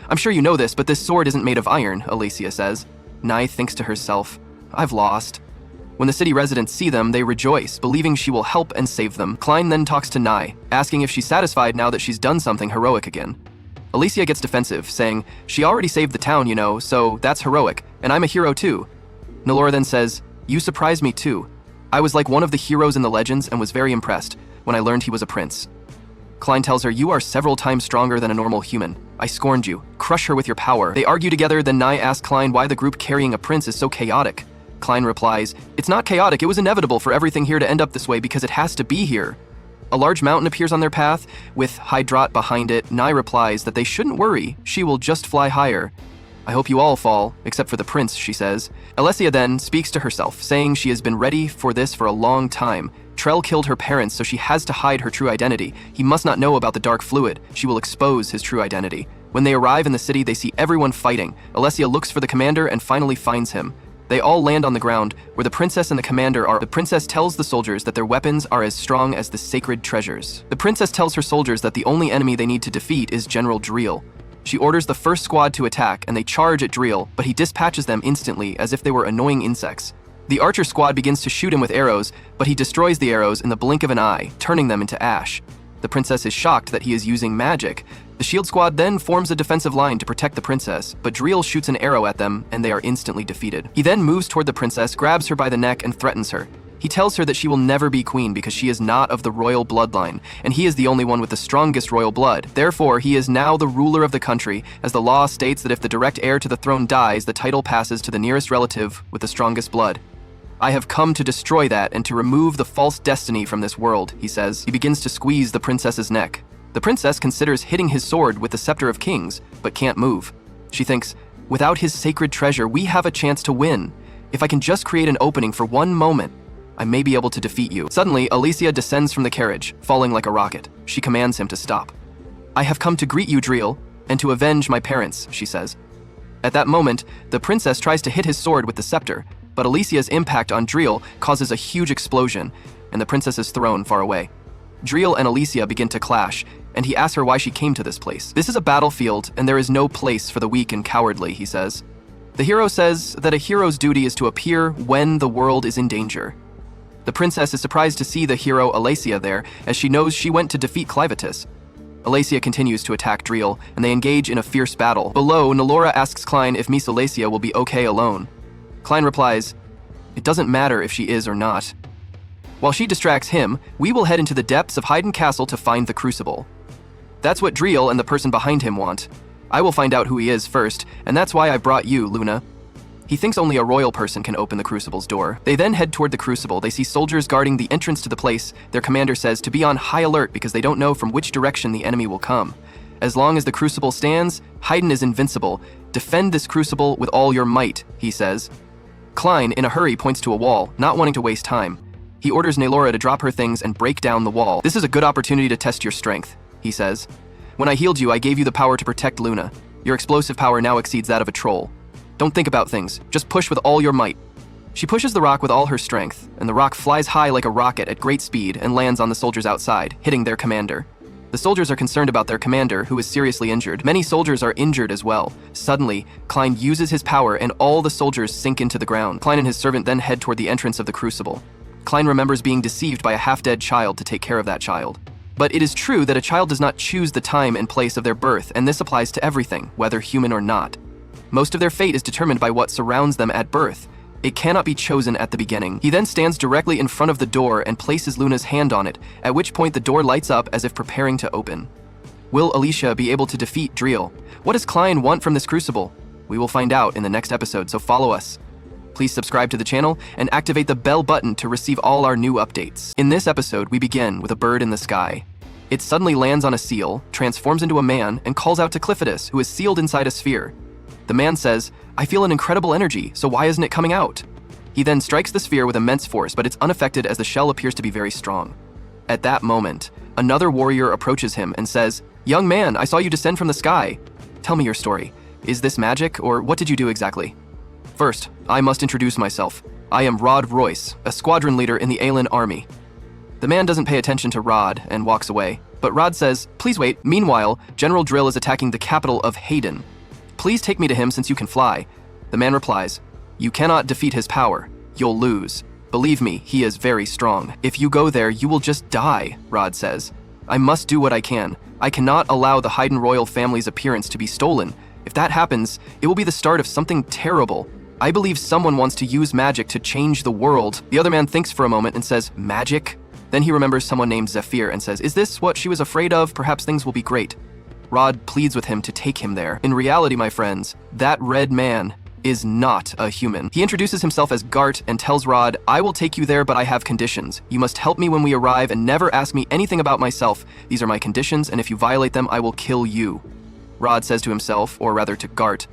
"I'm sure you know this, but this sword isn't made of iron," Alacia says. Nai thinks to herself, "I've lost." When the city residents see them, they rejoice, believing she will help and save them. Klein then talks to Nai, asking if she's satisfied now that she's done something heroic again. Alicia gets defensive, saying, "She already saved the town, you know, so that's heroic, and I'm a hero too." Nalora then says, "You surprised me too. I was like one of the heroes in the legends and was very impressed when I learned he was a prince." Klein tells her, "You are several times stronger than a normal human. I scorned you. Crush her with your power." They argue together, then Nai asks Klein why the group carrying a prince is so chaotic. Klein replies, "It's not chaotic, it was inevitable for everything here to end up this way because it has to be here." A large mountain appears on their path, with Hydrot behind it. Nai replies that they shouldn't worry, she will just fly higher. "I hope you all fall, except for the prince," she says. Alessia then speaks to herself, saying she has been ready for this for a long time. Trell killed her parents, so she has to hide her true identity. He must not know about the dark fluid. She will expose his true identity. When they arrive in the city, they see everyone fighting. Alessia looks for the commander and finally finds him. They all land on the ground, where the princess and the commander are. The princess tells the soldiers that their weapons are as strong as the sacred treasures. The princess tells her soldiers that the only enemy they need to defeat is General Driel. She orders the first squad to attack, and they charge at Driel, but he dispatches them instantly as if they were annoying insects. The archer squad begins to shoot him with arrows, but he destroys the arrows in the blink of an eye, turning them into ash. The princess is shocked that he is using magic. The shield squad then forms a defensive line to protect the princess, but Driel shoots an arrow at them, and they are instantly defeated. He then moves toward the princess, grabs her by the neck, and threatens her. He tells her that she will never be queen because she is not of the royal bloodline, and he is the only one with the strongest royal blood. Therefore, he is now the ruler of the country, as the law states that if the direct heir to the throne dies, the title passes to the nearest relative with the strongest blood. "I have come to destroy that and to remove the false destiny from this world," he says. He begins to squeeze the princess's neck. The princess considers hitting his sword with the scepter of kings, but can't move. She thinks, "Without his sacred treasure, we have a chance to win. If I can just create an opening for one moment, I may be able to defeat you." Suddenly, Alicia descends from the carriage, falling like a rocket. She commands him to stop. "I have come to greet you, Driel, and to avenge my parents," she says. At that moment, the princess tries to hit his sword with the scepter, but Alicia's impact on Driel causes a huge explosion, and the princess is thrown far away. Driel and Alicia begin to clash, and he asks her why she came to this place. "This is a battlefield, and there is no place for the weak and cowardly," he says. The hero says that a hero's duty is to appear when the world is in danger. The princess is surprised to see the hero Alicia there, as she knows she went to defeat Clevatess. Alicia continues to attack Driel, and they engage in a fierce battle. Below, Nalora asks Klein if Miss Alicia will be okay alone. Klein replies, "It doesn't matter if she is or not." While she distracts him, we will head into the depths of Hyden Castle to find the Crucible. That's what Driel and the person behind him want. I will find out who he is first, and that's why I brought you, Luna. He thinks only a royal person can open the Crucible's door. They then head toward the Crucible. They see soldiers guarding the entrance to the place. Their commander says to be on high alert because they don't know from which direction the enemy will come. As long as the Crucible stands, Hyden is invincible. "Defend this Crucible with all your might," he says. Klein, in a hurry, points to a wall, not wanting to waste time. He orders Nalora to drop her things and break down the wall. "This is a good opportunity to test your strength," he says. "When I healed you, I gave you the power to protect Luna. Your explosive power now exceeds that of a troll. Don't think about things, just push with all your might." She pushes the rock with all her strength, and the rock flies high like a rocket at great speed and lands on the soldiers outside, hitting their commander. The soldiers are concerned about their commander, who is seriously injured. Many soldiers are injured as well. Suddenly, Klein uses his power and all the soldiers sink into the ground. Klein and his servant then head toward the entrance of the Crucible. Klein remembers being deceived by a half-dead child to take care of that child. But it is true that a child does not choose the time and place of their birth, and this applies to everything, whether human or not. Most of their fate is determined by what surrounds them at birth. It cannot be chosen at the beginning. He then stands directly in front of the door and places Luna's hand on it, at which point the door lights up as if preparing to open. Will Alicia be able to defeat Driel? What does Klein want from this Crucible? We will find out in the next episode, so follow us. Please subscribe to the channel and activate the bell button to receive all our new updates. In this episode, we begin with a bird in the sky. It suddenly lands on a seal, transforms into a man, and calls out to Clevatess, who is sealed inside a sphere. The man says, "I feel an incredible energy, so why isn't it coming out?" He then strikes the sphere with immense force, but it's unaffected as the shell appears to be very strong. At that moment, another warrior approaches him and says, "Young man, I saw you descend from the sky. Tell me your story. Is this magic, or what did you do exactly?" "First, I must introduce myself. I am Rod Royce, a squadron leader in the Aelin army." The man doesn't pay attention to Rod and walks away, but Rod says, "Please wait. Meanwhile, General Driel is attacking the capital of Hayden. Please take me to him since you can fly." The man replies, "You cannot defeat his power. You'll lose." Believe me, he is very strong. If you go there, you will just die, Rod says. I must do what I can. I cannot allow the Haydn royal family's appearance to be stolen. If that happens, it will be the start of something terrible. I believe someone wants to use magic to change the world. The other man thinks for a moment and says, magic? Then he remembers someone named Zephyr and says, is this what she was afraid of? Perhaps things will be great. Rod pleads with him to take him there. In reality, my friends, that red man is not a human. He introduces himself as Gart and tells Rod, I will take you there, but I have conditions. You must help me when we arrive and never ask me anything about myself. These are my conditions, and if you violate them, I will kill you. Rod says to himself, or rather to Gart,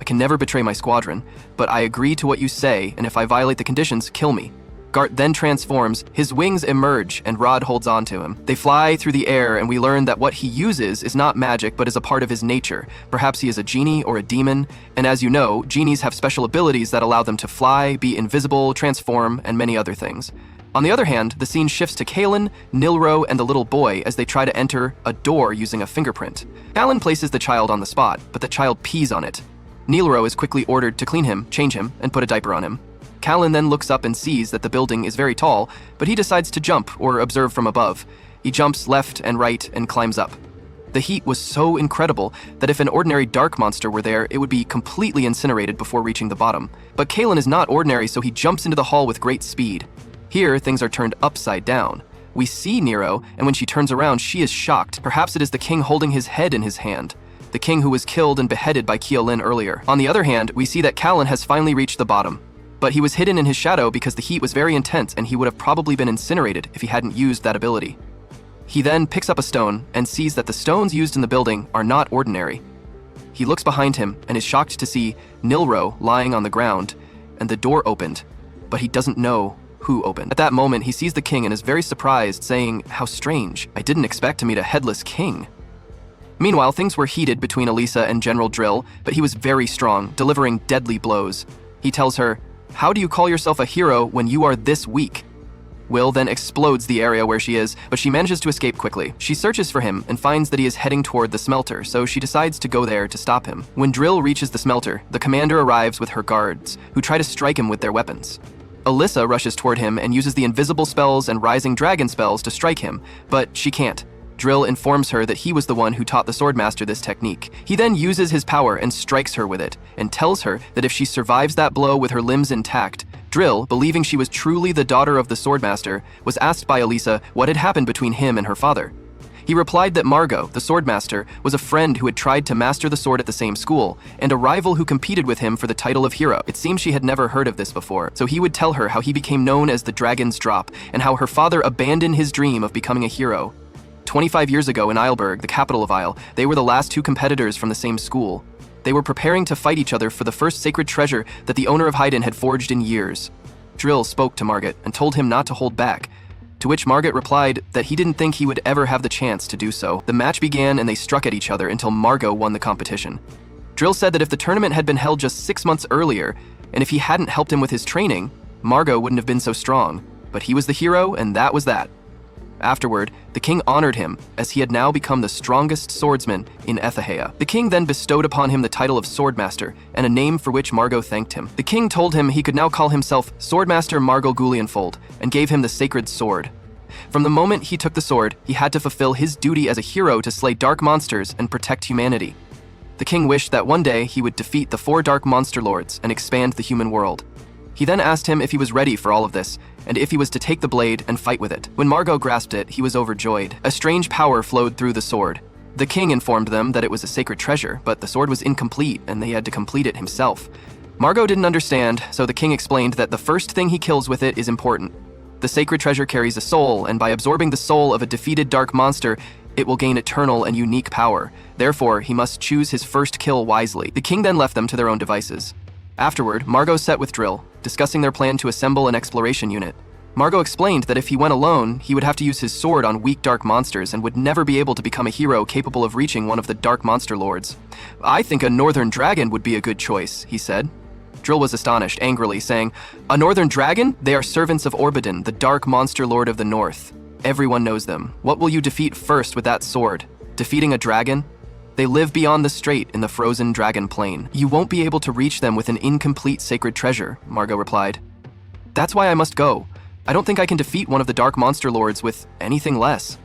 I can never betray my squadron, but I agree to what you say, and if I violate the conditions, kill me. Gart then transforms, his wings emerge, and Rod holds on to him. They fly through the air, and we learn that what he uses is not magic, but is a part of his nature. Perhaps he is a genie or a demon, and as you know, genies have special abilities that allow them to fly, be invisible, transform, and many other things. On the other hand, the scene shifts to Kalen, Nilro, and the little boy as they try to enter a door using a fingerprint. Kalen places the child on the spot, but the child pees on it. Nilro is quickly ordered to clean him, change him, and put a diaper on him. Kalen then looks up and sees that the building is very tall, but he decides to jump or observe from above. He jumps left and right and climbs up. The heat was so incredible that if an ordinary dark monster were there, it would be completely incinerated before reaching the bottom. But Kalen is not ordinary, so he jumps into the hall with great speed. Here, things are turned upside down. We see Nero, and when she turns around, she is shocked. Perhaps it is the king holding his head in his hand. The king who was killed and beheaded by Keolin earlier. On the other hand, we see that Kalen has finally reached the bottom. But he was hidden in his shadow because the heat was very intense and he would have probably been incinerated if he hadn't used that ability. He then picks up a stone and sees that the stones used in the building are not ordinary. He looks behind him and is shocked to see Nilro lying on the ground and the door opened, but he doesn't know who opened. At that moment, he sees the king and is very surprised, saying, how strange, I didn't expect to meet a headless king. Meanwhile, things were heated between Elisa and General Drill, but he was very strong, delivering deadly blows. He tells her, how do you call yourself a hero when you are this weak? Will then explodes the area where she is, but she manages to escape quickly. She searches for him and finds that he is heading toward the smelter, so she decides to go there to stop him. When Drill reaches the smelter, the commander arrives with her guards, who try to strike him with their weapons. Alyssa rushes toward him and uses the invisible spells and rising dragon spells to strike him, but she can't. Drill informs her that he was the one who taught the Swordmaster this technique. He then uses his power and strikes her with it, and tells her that if she survives that blow with her limbs intact, Drill, believing she was truly the daughter of the Swordmaster, was asked by Elisa what had happened between him and her father. He replied that Margot, the Swordmaster, was a friend who had tried to master the sword at the same school, and a rival who competed with him for the title of hero. It seems she had never heard of this before, so he would tell her how he became known as the Dragon's Drop, and how her father abandoned his dream of becoming a hero. 25 years ago in Isleburg, the capital of Isle, they were the last two competitors from the same school. They were preparing to fight each other for the first sacred treasure that the owner of Haydn had forged in years. Drill spoke to Margot and told him not to hold back, to which Margot replied that he didn't think he would ever have the chance to do so. The match began and they struck at each other until Margot won the competition. Drill said that if the tournament had been held just 6 months earlier, and if he hadn't helped him with his training, Margot wouldn't have been so strong. But he was the hero, and that was that. Afterward, the king honored him, as he had now become the strongest swordsman in Ethahea. The king then bestowed upon him the title of Swordmaster, and a name for which Margot thanked him. The king told him he could now call himself Swordmaster Margot Goulienfold, and gave him the sacred sword. From the moment he took the sword, he had to fulfill his duty as a hero to slay dark monsters and protect humanity. The king wished that one day he would defeat the 4 dark monster lords and expand the human world. He then asked him if he was ready for all of this, and if he was to take the blade and fight with it. When Margot grasped it, he was overjoyed. A strange power flowed through the sword. The king informed them that it was a sacred treasure, but the sword was incomplete and they had to complete it himself. Margot didn't understand, so the king explained that the first thing he kills with it is important. The sacred treasure carries a soul, and by absorbing the soul of a defeated dark monster, it will gain eternal and unique power. Therefore, he must choose his first kill wisely. The king then left them to their own devices. Afterward, Margot sat with Drill, discussing their plan to assemble an exploration unit. Margot explained that if he went alone, he would have to use his sword on weak dark monsters and would never be able to become a hero capable of reaching one of the dark monster lords. I think a northern dragon would be a good choice, he said. Drill was astonished, angrily, saying, a northern dragon? They are servants of Orbidon, the dark monster lord of the north. Everyone knows them. What will you defeat first with that sword? Defeating a dragon? They live beyond the strait in the frozen dragon plain. You won't be able to reach them with an incomplete sacred treasure, Margot replied. That's why I must go. I don't think I can defeat one of the Dark Monster Lords with anything less."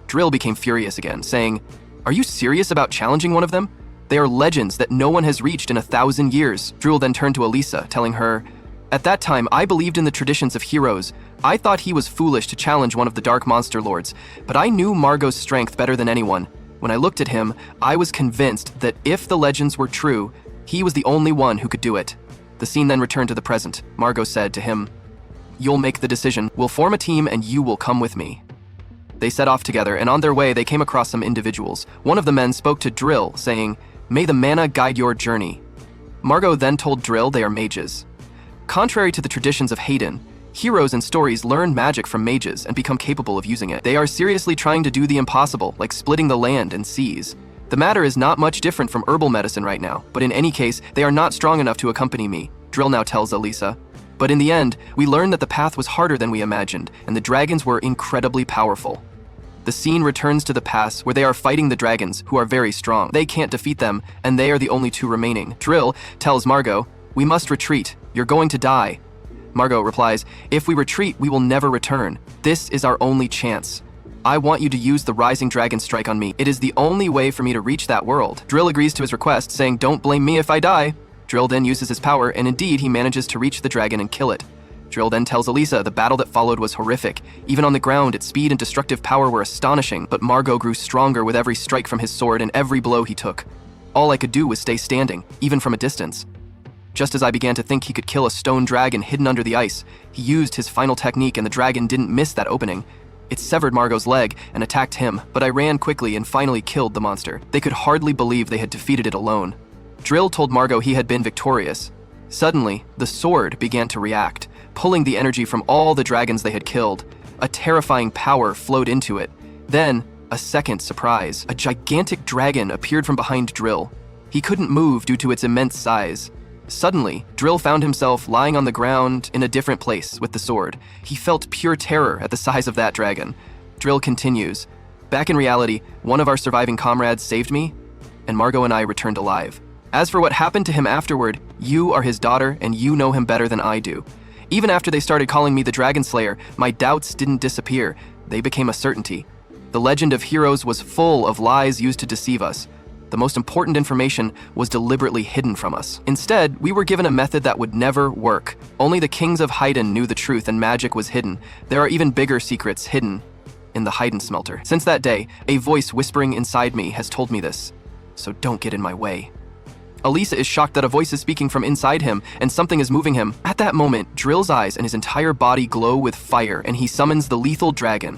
Drill became furious again, saying, "Are you serious about challenging one of them? They are legends that no one has reached in 1,000 years." Drill then turned to Elisa, telling her, "At that time, I believed in the traditions of heroes. I thought he was foolish to challenge one of the Dark Monster Lords, but I knew Margot's strength better than anyone. When I looked at him, I was convinced that if the legends were true, he was the only one who could do it." The scene then returned to the present. Margot said to him, "You'll make the decision. We'll form a team and you will come with me." They set off together, and on their way, they came across some individuals. One of the men spoke to Drill, saying, "May the mana guide your journey." Margot then told Drill they are mages. Contrary to the traditions of Hayden, heroes in stories learn magic from mages and become capable of using it. They are seriously trying to do the impossible, like splitting the land and seas. The matter is not much different from herbal medicine right now, but in any case, they are not strong enough to accompany me, Drill now tells Elisa. But in the end, we learned that the path was harder than we imagined, and the dragons were incredibly powerful. The scene returns to the pass where they are fighting the dragons, who are very strong. They can't defeat them, and they are the only two remaining. Drill tells Margot, "We must retreat. You're going to die." Margot replies, "If we retreat, we will never return. This is our only chance. I want you to use the Rising Dragon Strike on me. It is the only way for me to reach that world." Drill agrees to his request, saying, "Don't blame me if I die." Drill then uses his power, and indeed he manages to reach the dragon and kill it. Drill then tells Elisa the battle that followed was horrific. Even on the ground, its speed and destructive power were astonishing, but Margot grew stronger with every strike from his sword and every blow he took. All I could do was stay standing, even from a distance. Just as I began to think he could kill a stone dragon hidden under the ice, he used his final technique and the dragon didn't miss that opening. It severed Margot's leg and attacked him, but I ran quickly and finally killed the monster. They could hardly believe they had defeated it alone. Drill told Margot he had been victorious. Suddenly, the sword began to react, pulling the energy from all the dragons they had killed. A terrifying power flowed into it. Then, a second surprise. A gigantic dragon appeared from behind Drill. He couldn't move due to its immense size. Suddenly, Drill found himself lying on the ground in a different place with the sword. He felt pure terror at the size of that dragon. Drill continues, "Back in reality, one of our surviving comrades saved me, and Margot and I returned alive. As for what happened to him afterward, you are his daughter and you know him better than I do. Even after they started calling me the Dragon Slayer, my doubts didn't disappear. They became a certainty. The legend of heroes was full of lies used to deceive us. The most important information was deliberately hidden from us. Instead, we were given a method that would never work. Only the kings of Haydn knew the truth and magic was hidden. There are even bigger secrets hidden in the Haydn smelter. Since that day, a voice whispering inside me has told me this, so don't get in my way." Elisa is shocked that a voice is speaking from inside him and something is moving him. At that moment, Drill's eyes and his entire body glow with fire and he summons the lethal dragon.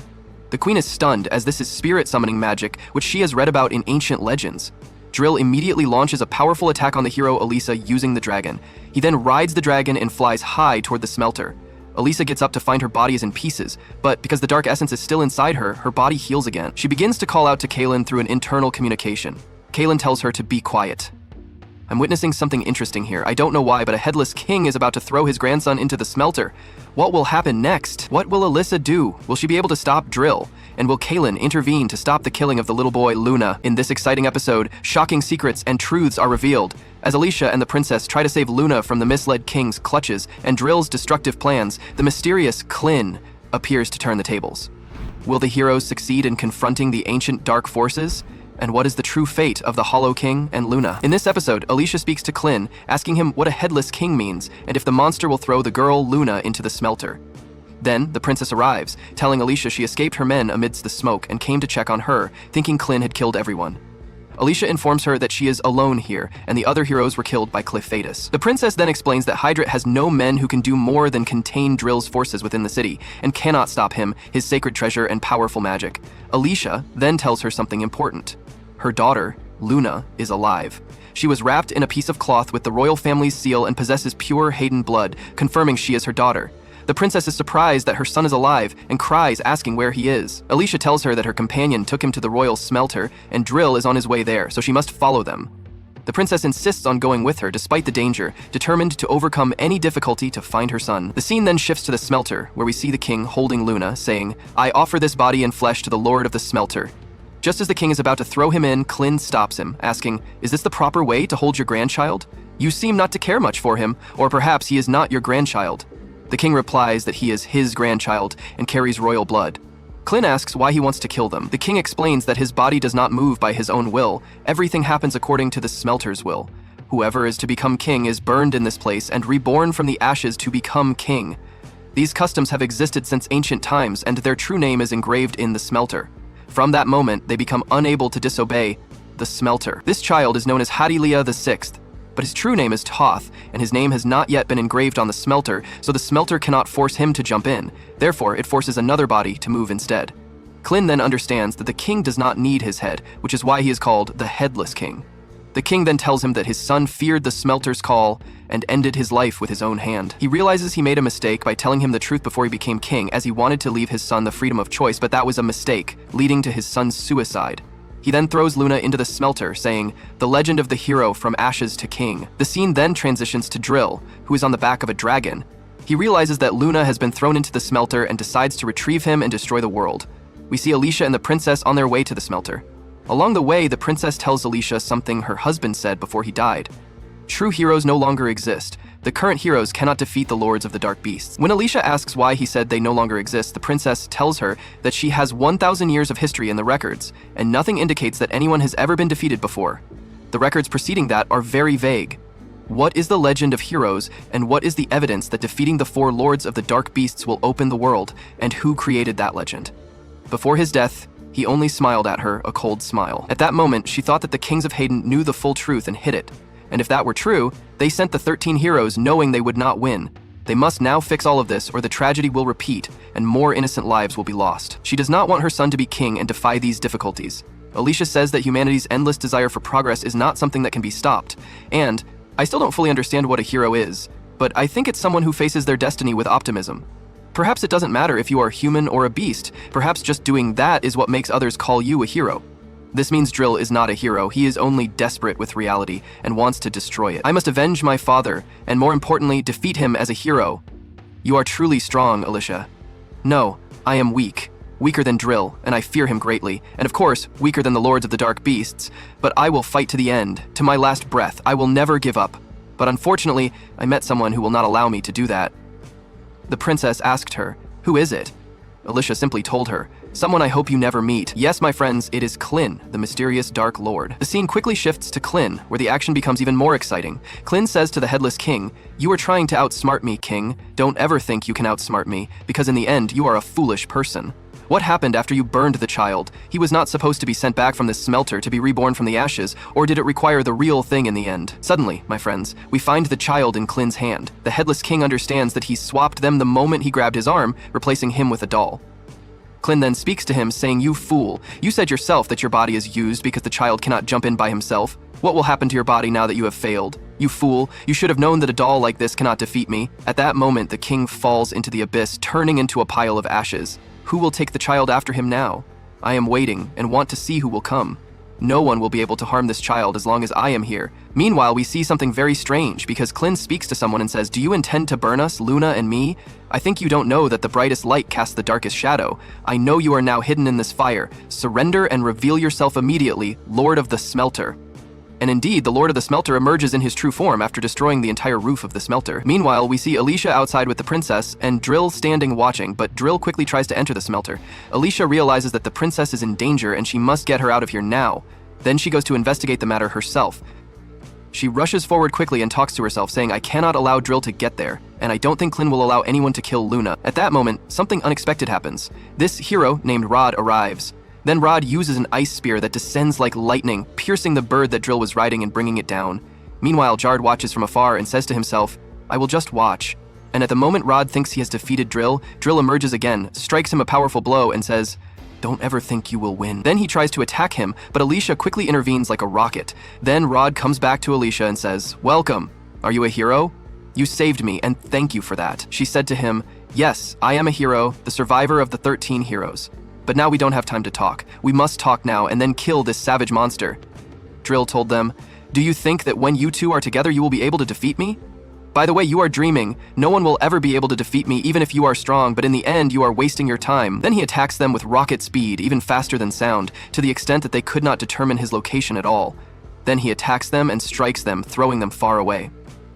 The queen is stunned as this is spirit summoning magic, which she has read about in ancient legends. Drill immediately launches a powerful attack on the hero Elisa using the dragon. He then rides the dragon and flies high toward the smelter. Elisa gets up to find her body is in pieces, but because the dark essence is still inside her, her body heals again. She begins to call out to Kaylin through an internal communication. Kaylin tells her to be quiet. "I'm witnessing something interesting here. I don't know why, but a headless king is about to throw his grandson into the smelter. What will happen next? What will Elisa do? Will she be able to stop Drill? And will Kaylin intervene to stop the killing of the little boy Luna?" In this exciting episode, shocking secrets and truths are revealed. As Alicia and the princess try to save Luna from the misled king's clutches and Drill's destructive plans, the mysterious Klin appears to turn the tables. Will the heroes succeed in confronting the ancient dark forces? And what is the true fate of the Hollow King and Luna? In this episode, Alicia speaks to Klin, asking him what a headless king means and if the monster will throw the girl Luna into the smelter. Then, the princess arrives, telling Alicia she escaped her men amidst the smoke and came to check on her, thinking Klin had killed everyone. Alicia informs her that she is alone here, and the other heroes were killed by Clevatess. The princess then explains that Hydra has no men who can do more than contain Drill's forces within the city, and cannot stop him, his sacred treasure, and powerful magic. Alicia then tells her something important. Her daughter, Luna, is alive. She was wrapped in a piece of cloth with the royal family's seal and possesses pure Hayden blood, confirming she is her daughter. The princess is surprised that her son is alive and cries, asking where he is. Alicia tells her that her companion took him to the royal smelter and Drill is on his way there, so she must follow them. The princess insists on going with her despite the danger, determined to overcome any difficulty to find her son. The scene then shifts to the smelter, where we see the king holding Luna, saying, "I offer this body and flesh to the lord of the smelter." Just as the king is about to throw him in, Klin stops him, asking, "Is this the proper way to hold your grandchild? You seem not to care much for him, or perhaps he is not your grandchild." The king replies that he is his grandchild and carries royal blood. Clin asks why he wants to kill them. The king explains that his body does not move by his own will. Everything happens according to the smelter's will. Whoever is to become king is burned in this place and reborn from the ashes to become king. These customs have existed since ancient times, and their true name is engraved in the smelter. From that moment, they become unable to disobey the smelter. This child is known as Hadilia VI, but his true name is Toth, and his name has not yet been engraved on the smelter, so the smelter cannot force him to jump in. Therefore, it forces another body to move instead. Clin then understands that the king does not need his head, which is why he is called the Headless King. The king then tells him that his son feared the smelter's call and ended his life with his own hand. He realizes he made a mistake by telling him the truth before he became king, as he wanted to leave his son the freedom of choice, but that was a mistake, leading to his son's suicide. He then throws Luna into the smelter, saying, "The legend of the hero from ashes to king." The scene then transitions to Drill, who is on the back of a dragon. He realizes that Luna has been thrown into the smelter and decides to retrieve him and destroy the world. We see Alicia and the princess on their way to the smelter. Along the way, the princess tells Alicia something her husband said before he died. True heroes no longer exist. The current heroes cannot defeat the lords of the dark beasts. When Alicia asks why he said they no longer exist, the princess tells her that she has 1,000 years of history in the records, and nothing indicates that anyone has ever been defeated before. The records preceding that are very vague. What is the legend of heroes, and what is the evidence that defeating the 4 lords of the dark beasts will open the world, and who created that legend? Before his death, he only smiled at her, a cold smile. At that moment, she thought that the kings of Hayden knew the full truth and hid it. And if that were true, they sent the 13 heroes knowing they would not win. They must now fix all of this, or the tragedy will repeat, and more innocent lives will be lost. She does not want her son to be king and defy these difficulties. Alicia says that humanity's endless desire for progress is not something that can be stopped. And I still don't fully understand what a hero is, but I think it's someone who faces their destiny with optimism. Perhaps it doesn't matter if you are human or a beast. Perhaps just doing that is what makes others call you a hero. This means Drill is not a hero. He is only desperate with reality and wants to destroy it. I must avenge my father, and more importantly, defeat him as a hero. You are truly strong, Alicia. No, I am weak. Weaker than Drill, and I fear him greatly. And of course, weaker than the lords of the dark beasts. But I will fight to the end, to my last breath. I will never give up. But unfortunately, I met someone who will not allow me to do that. The princess asked her, "Who is it?" Alicia simply told her, "Someone I hope you never meet. Yes, my friends, it is Clin, the mysterious Dark Lord." The scene quickly shifts to Clin, where the action becomes even more exciting. Clin says to the Headless King, "You are trying to outsmart me, King. Don't ever think you can outsmart me, because in the end, you are a foolish person. What happened after you burned the child? He was not supposed to be sent back from this smelter to be reborn from the ashes, or did it require the real thing in the end?" Suddenly, my friends, we find the child in Clin's hand. The Headless King understands that he swapped them the moment he grabbed his arm, replacing him with a doll. Clin then speaks to him, saying, "You fool, you said yourself that your body is used because the child cannot jump in by himself. What will happen to your body now that you have failed? You fool, you should have known that a doll like this cannot defeat me." At that moment, the king falls into the abyss, turning into a pile of ashes. Who will take the child after him now? I am waiting and want to see who will come. No one will be able to harm this child as long as I am here. Meanwhile, we see something very strange because Clin speaks to someone and says, "Do you intend to burn us, Luna and me? I think you don't know that the brightest light casts the darkest shadow. I know you are now hidden in this fire. Surrender and reveal yourself immediately, Lord of the Smelter." And indeed, the Lord of the Smelter emerges in his true form after destroying the entire roof of the smelter. Meanwhile, we see Alicia outside with the princess and Drill standing watching, but Drill quickly tries to enter the smelter. Alicia realizes that the princess is in danger and she must get her out of here now. Then she goes to investigate the matter herself. She rushes forward quickly and talks to herself, saying, "I cannot allow Drill to get there, and I don't think Clin will allow anyone to kill Luna." At that moment, something unexpected happens. This hero named Rod arrives. Then Rod uses an ice spear that descends like lightning, piercing the bird that Drill was riding and bringing it down. Meanwhile, Jard watches from afar and says to himself, "I will just watch." And at the moment Rod thinks he has defeated Drill, Drill emerges again, strikes him a powerful blow and says, "Don't ever think you will win." Then he tries to attack him, but Alicia quickly intervenes like a rocket. Then Rod comes back to Alicia and says, "Welcome. Are you a hero? You saved me, and thank you for that." She said to him, "Yes, I am a hero, the survivor of the 13 heroes. But now we don't have time to talk. We must talk now and then kill this savage monster." Drill told them, "Do you think that when you two are together you will be able to defeat me? By the way, you are dreaming. No one will ever be able to defeat me even if you are strong, but in the end you are wasting your time." Then he attacks them with rocket speed, even faster than sound, to the extent that they could not determine his location at all. Then he attacks them and strikes them, throwing them far away.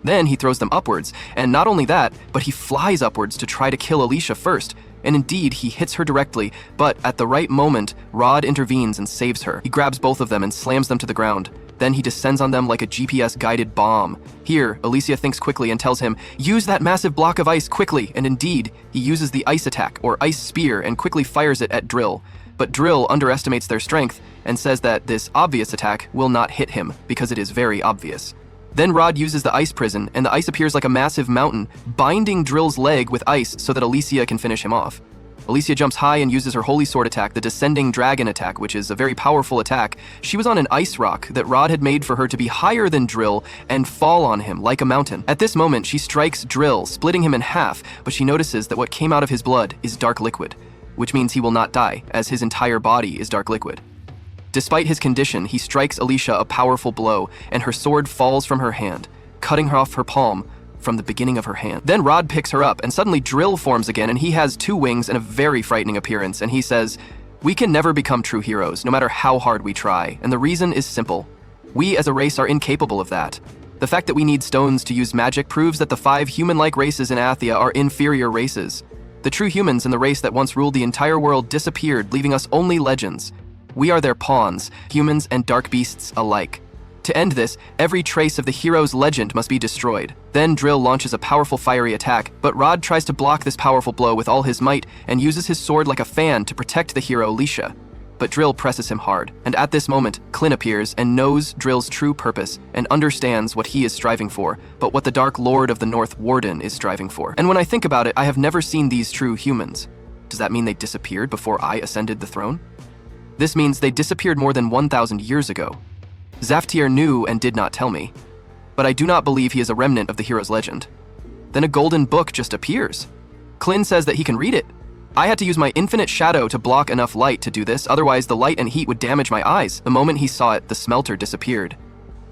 Then he throws them upwards, and not only that, but he flies upwards to try to kill Alicia first. And indeed, he hits her directly, but at the right moment, Rod intervenes and saves her. He grabs both of them and slams them to the ground. Then he descends on them like a GPS-guided bomb. Here, Alicia thinks quickly and tells him, "Use that massive block of ice quickly," and indeed, he uses the ice attack, or ice spear, and quickly fires it at Drill. But Drill underestimates their strength and says that this obvious attack will not hit him, because it is very obvious. Then Rod uses the ice prison, and the ice appears like a massive mountain, binding Drill's leg with ice so that Alicia can finish him off. Alicia jumps high and uses her Holy Sword attack, the Descending Dragon attack, which is a very powerful attack. She was on an ice rock that Rod had made for her to be higher than Drill and fall on him like a mountain. At this moment, she strikes Drill, splitting him in half, but she notices that what came out of his blood is dark liquid, which means he will not die, as his entire body is dark liquid. Despite his condition, he strikes Alicia a powerful blow, and her sword falls from her hand, cutting her off her palm from the beginning of her hand. Then Rod picks her up, and suddenly Drill forms again, and he has 2 wings and a very frightening appearance, and he says, "We can never become true heroes, no matter how hard we try, and the reason is simple. We as a race are incapable of that. The fact that we need stones to use magic proves that the 5 human-like races in Athia are inferior races. The true humans in the race that once ruled the entire world disappeared, leaving us only legends. We are their pawns, humans and dark beasts alike. To end this, every trace of the hero's legend must be destroyed." Then Drill launches a powerful fiery attack, but Rod tries to block this powerful blow with all his might and uses his sword like a fan to protect the hero Alicia. But Drill presses him hard, and at this moment, Clin appears and knows Drill's true purpose and understands what he is striving for, but what the Dark Lord of the North Warden is striving for. And when I think about it, I have never seen these true humans. Does that mean they disappeared before I ascended the throne? This means they disappeared more than 1,000 years ago. Zaftir knew and did not tell me, but I do not believe he is a remnant of the hero's legend. Then a golden book just appears. Clin says that he can read it. I had to use my infinite shadow to block enough light to do this, otherwise the light and heat would damage my eyes. The moment he saw it, the smelter disappeared.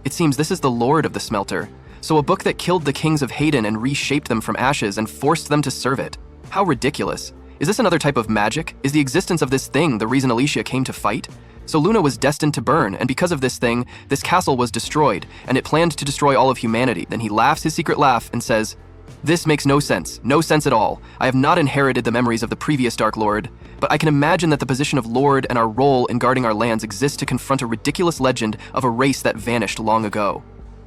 It seems this is the Lord of the Smelter, so a book that killed the kings of Hayden and reshaped them from ashes and forced them to serve it. How ridiculous. Is this another type of magic? Is the existence of this thing the reason Alicia came to fight? So Luna was destined to burn, and because of this thing, this castle was destroyed, and it planned to destroy all of humanity. Then he laughs his secret laugh and says, "This makes no sense at all. I have not inherited the memories of the previous Dark Lord, but I can imagine that the position of Lord and our role in guarding our lands exists to confront a ridiculous legend of a race that vanished long ago.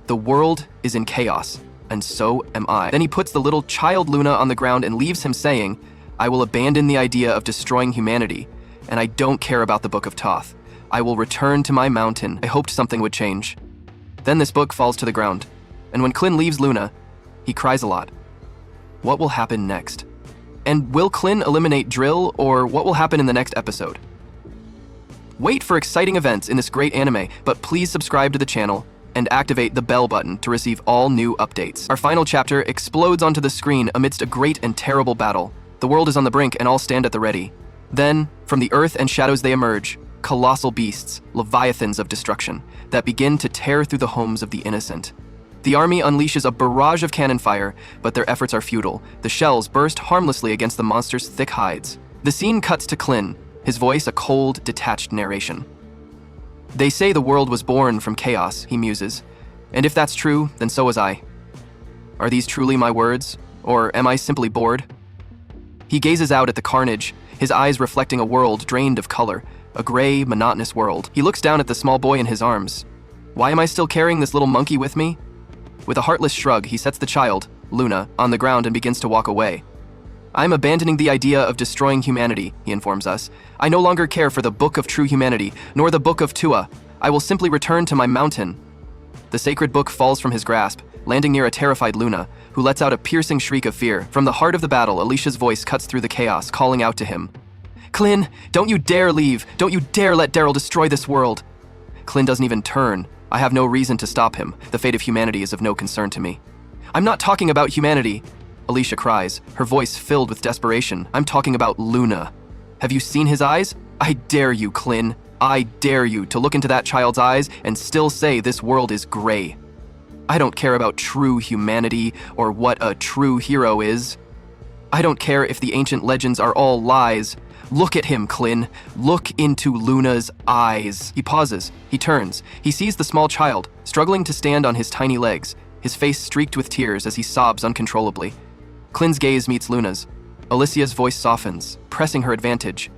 The world is in chaos, and so am I." Then he puts the little child Luna on the ground and leaves him saying, "I will abandon the idea of destroying humanity, and I don't care about the Book of Thoth. I will return to my mountain." I hoped something would change. Then this book falls to the ground, and when Clin leaves Luna, he cries a lot. What will happen next? And will Clin eliminate Drill, or what will happen in the next episode? Wait for exciting events in this great anime, but please subscribe to the channel and activate the bell button to receive all new updates. Our final chapter explodes onto the screen amidst a great and terrible battle. The world is on the brink and all stand at the ready. Then, from the earth and shadows they emerge, colossal beasts, leviathans of destruction, that begin to tear through the homes of the innocent. The army unleashes a barrage of cannon fire, but their efforts are futile. The shells burst harmlessly against the monster's thick hides. The scene cuts to Clin, his voice a cold, detached narration. "They say the world was born from chaos," he muses. "And if that's true, then so was I. Are these truly my words, or am I simply bored?" He gazes out at the carnage, his eyes reflecting a world drained of color, a gray, monotonous world. He looks down at the small boy in his arms. Why am I still carrying this little monkey with me? With a heartless shrug, he sets the child, Luna, on the ground and begins to walk away. "I'm abandoning the idea of destroying humanity," he informs us. "I no longer care for the Book of True Humanity, nor the Book of Tua. I will simply return to my mountain." The sacred book falls from his grasp, landing near a terrified Luna, who lets out a piercing shriek of fear. From the heart of the battle, Alicia's voice cuts through the chaos, calling out to him. "Clin, don't you dare leave! Don't you dare let Daryl destroy this world!" Clin doesn't even turn. I have no reason to stop him. The fate of humanity is of no concern to me. "I'm not talking about humanity," Alicia cries, her voice filled with desperation. "I'm talking about Luna. Have you seen his eyes? I dare you, Clin. I dare you to look into that child's eyes and still say this world is gray. I don't care about true humanity or what a true hero is. I don't care if the ancient legends are all lies. Look at him, Clin. Look into Luna's eyes." He pauses. He turns. He sees the small child, struggling to stand on his tiny legs. his face streaked with tears as he sobs uncontrollably. Clin's gaze meets Luna's. Alicia's voice softens, pressing her advantage.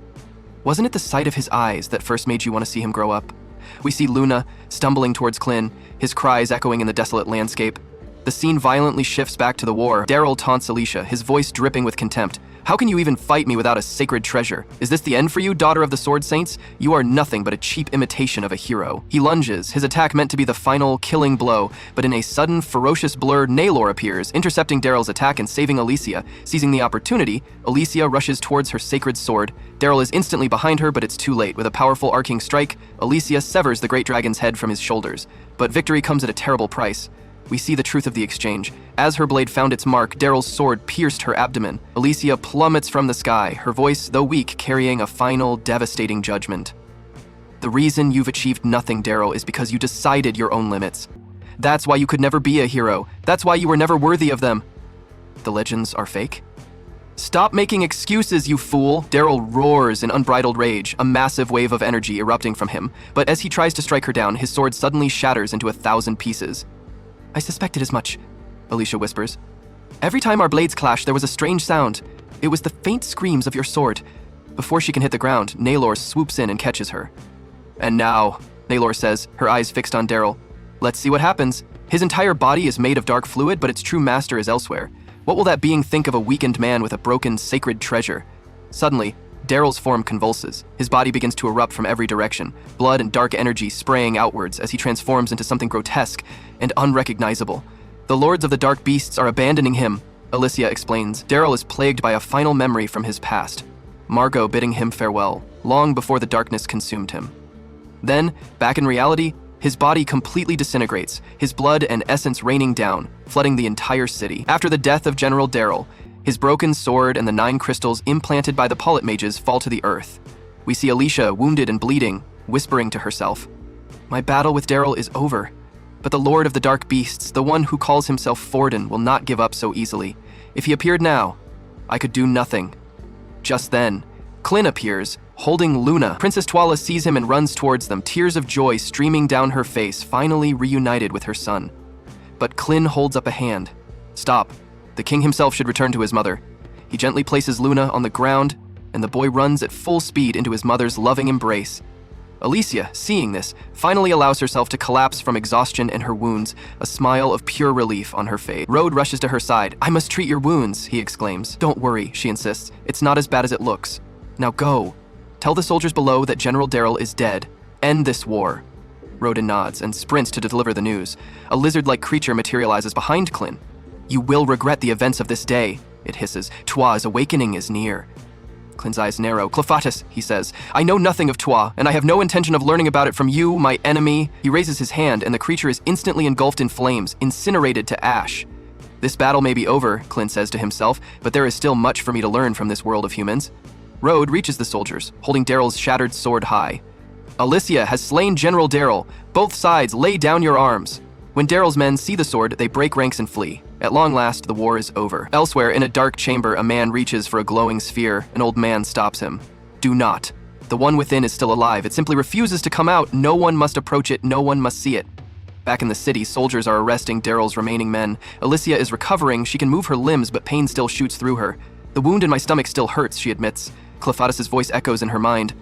Wasn't it the sight of his eyes that first made you want to see him grow up? We see Luna stumbling towards Clin, his cries echoing in the desolate landscape. The scene violently shifts back to the war. Daryl taunts Alicia, his voice dripping with contempt. How can you even fight me without a sacred treasure? Is this the end for you, daughter of the Sword Saints? You are nothing but a cheap imitation of a hero. He lunges, his attack meant to be the final, killing blow, but in a sudden, ferocious blur, Naylor appears, intercepting Daryl's attack and saving Alicia. Seizing the opportunity, Alicia rushes towards her sacred sword. Daryl is instantly behind her, but it's too late. With a powerful arcing strike, Alicia severs the great dragon's head from his shoulders. But victory comes at a terrible price. We see the truth of the exchange. As her blade found its mark, Daryl's sword pierced her abdomen. Alicia plummets from the sky, her voice, though weak, carrying a final, devastating judgment. The reason you've achieved nothing, Daryl, is because you decided your own limits. That's why you could never be a hero. That's why you were never worthy of them. The legends are fake? Stop making excuses, you fool! Daryl roars in unbridled rage, a massive wave of energy erupting from him. But as he tries to strike her down, his sword suddenly shatters into 1,000 pieces. I suspected as much, Alicia whispers. Every time our blades clashed, there was a strange sound. It was the faint screams of your sword. Before she can hit the ground, Naylor swoops in and catches her. And now, Naylor says, her eyes fixed on Daryl. Let's see what happens. His entire body is made of dark fluid, but its true master is elsewhere. What will that being think of a weakened man with a broken, sacred treasure? Suddenly, Daryl's form convulses. His body begins to erupt from every direction, blood and dark energy spraying outwards as he transforms into something grotesque and unrecognizable. The lords of the dark beasts are abandoning him, Alicia explains. Daryl is plagued by a final memory from his past, Margot bidding him farewell, long before the darkness consumed him. Then, back in reality, his body completely disintegrates, his blood and essence raining down, flooding the entire city. After the death of General Daryl, his broken sword and the 9 crystals implanted by the Pullet mages fall to the earth. We see Alicia, wounded and bleeding, whispering to herself, My battle with Daryl is over, but the Lord of the Dark Beasts, the one who calls himself Forden, will not give up so easily. If he appeared now, I could do nothing. Just then, Clin appears, holding Luna. Princess Twala sees him and runs towards them, tears of joy streaming down her face, finally reunited with her son. But Clin holds up a hand. Stop. The king himself should return to his mother. He gently places Luna on the ground, and the boy runs at full speed into his mother's loving embrace. Alicia, seeing this, finally allows herself to collapse from exhaustion and her wounds, a smile of pure relief on her face. Rode rushes to her side. I must treat your wounds, he exclaims. Don't worry, she insists. It's not as bad as it looks. Now go. Tell the soldiers below that General Daryl is dead. End this war. Rodin nods and sprints to deliver the news. A lizard-like creature materializes behind Clin. You will regret the events of this day, it hisses. Tua's awakening is near. Clin's eyes narrow. Clevatess, he says. I know nothing of Tua, and I have no intention of learning about it from you, my enemy. He raises his hand, and the creature is instantly engulfed in flames, incinerated to ash. This battle may be over, Clin says to himself, but there is still much for me to learn from this world of humans. Rode reaches the soldiers, holding Daryl's shattered sword high. Alicia has slain General Daryl. Both sides, lay down your arms. When Daryl's men see the sword, they break ranks and flee. At long last, the war is over. Elsewhere, in a dark chamber, a man reaches for a glowing sphere. An old man stops him. Do not. The one within is still alive. It simply refuses to come out. No one must approach it. No one must see it. Back in the city, soldiers are arresting Daryl's remaining men. Alicia is recovering. She can move her limbs, but pain still shoots through her. The wound in my stomach still hurts, she admits. Clevatess' voice echoes in her mind.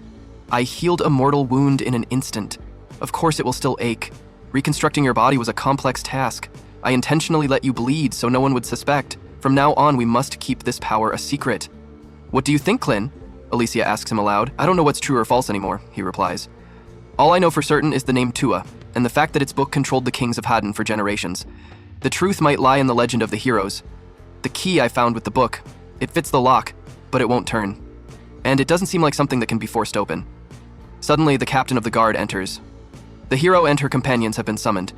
I healed a mortal wound in an instant. Of course it will still ache. Reconstructing your body was a complex task. I intentionally let you bleed so no one would suspect. From now on, we must keep this power a secret. What do you think, Clin? Alicia asks him aloud. I don't know what's true or false anymore, he replies. All I know for certain is the name Tua, and the fact that its book controlled the kings of Haddon for generations. The truth might lie in the legend of the heroes. The key I found with the book. It fits the lock, but it won't turn. And it doesn't seem like something that can be forced open. Suddenly, the captain of the guard enters. The hero and her companions have been summoned.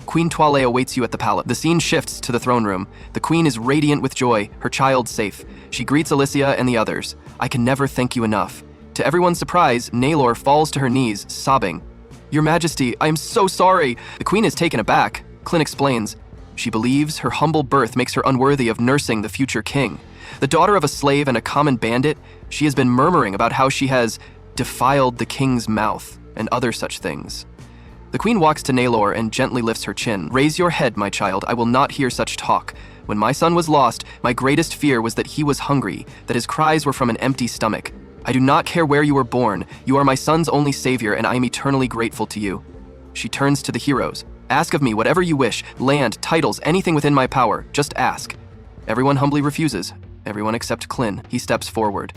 Queen Twale awaits you at the palace. The scene shifts to the throne room. The queen is radiant with joy, her child safe. She greets Alicia and the others. I can never thank you enough. To everyone's surprise, Naylor falls to her knees, sobbing. Your Majesty, I am so sorry. The queen is taken aback. Clin explains. She believes her humble birth makes her unworthy of nursing the future king. The daughter of a slave and a common bandit, she has been murmuring about how she has defiled the king's mouth and other such things. The queen walks to Naylor and gently lifts her chin. Raise your head, my child. I will not hear such talk. When my son was lost, my greatest fear was that he was hungry, that his cries were from an empty stomach. I do not care where you were born. You are my son's only savior, and I am eternally grateful to you. She turns to the heroes. Ask of me whatever you wish, land, titles, anything within my power. Just ask. Everyone humbly refuses. Everyone except Clin. He steps forward.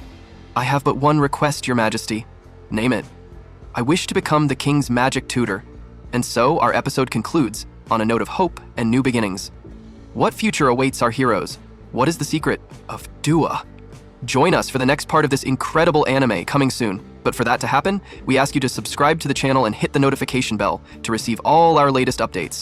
I have but one request, your majesty. Name it. I wish to become the king's magic tutor. And so our episode concludes on a note of hope and new beginnings. What future awaits our heroes? What is the secret of Dua? Join us for the next part of this incredible anime coming soon. But for that to happen, we ask you to subscribe to the channel and hit the notification bell to receive all our latest updates.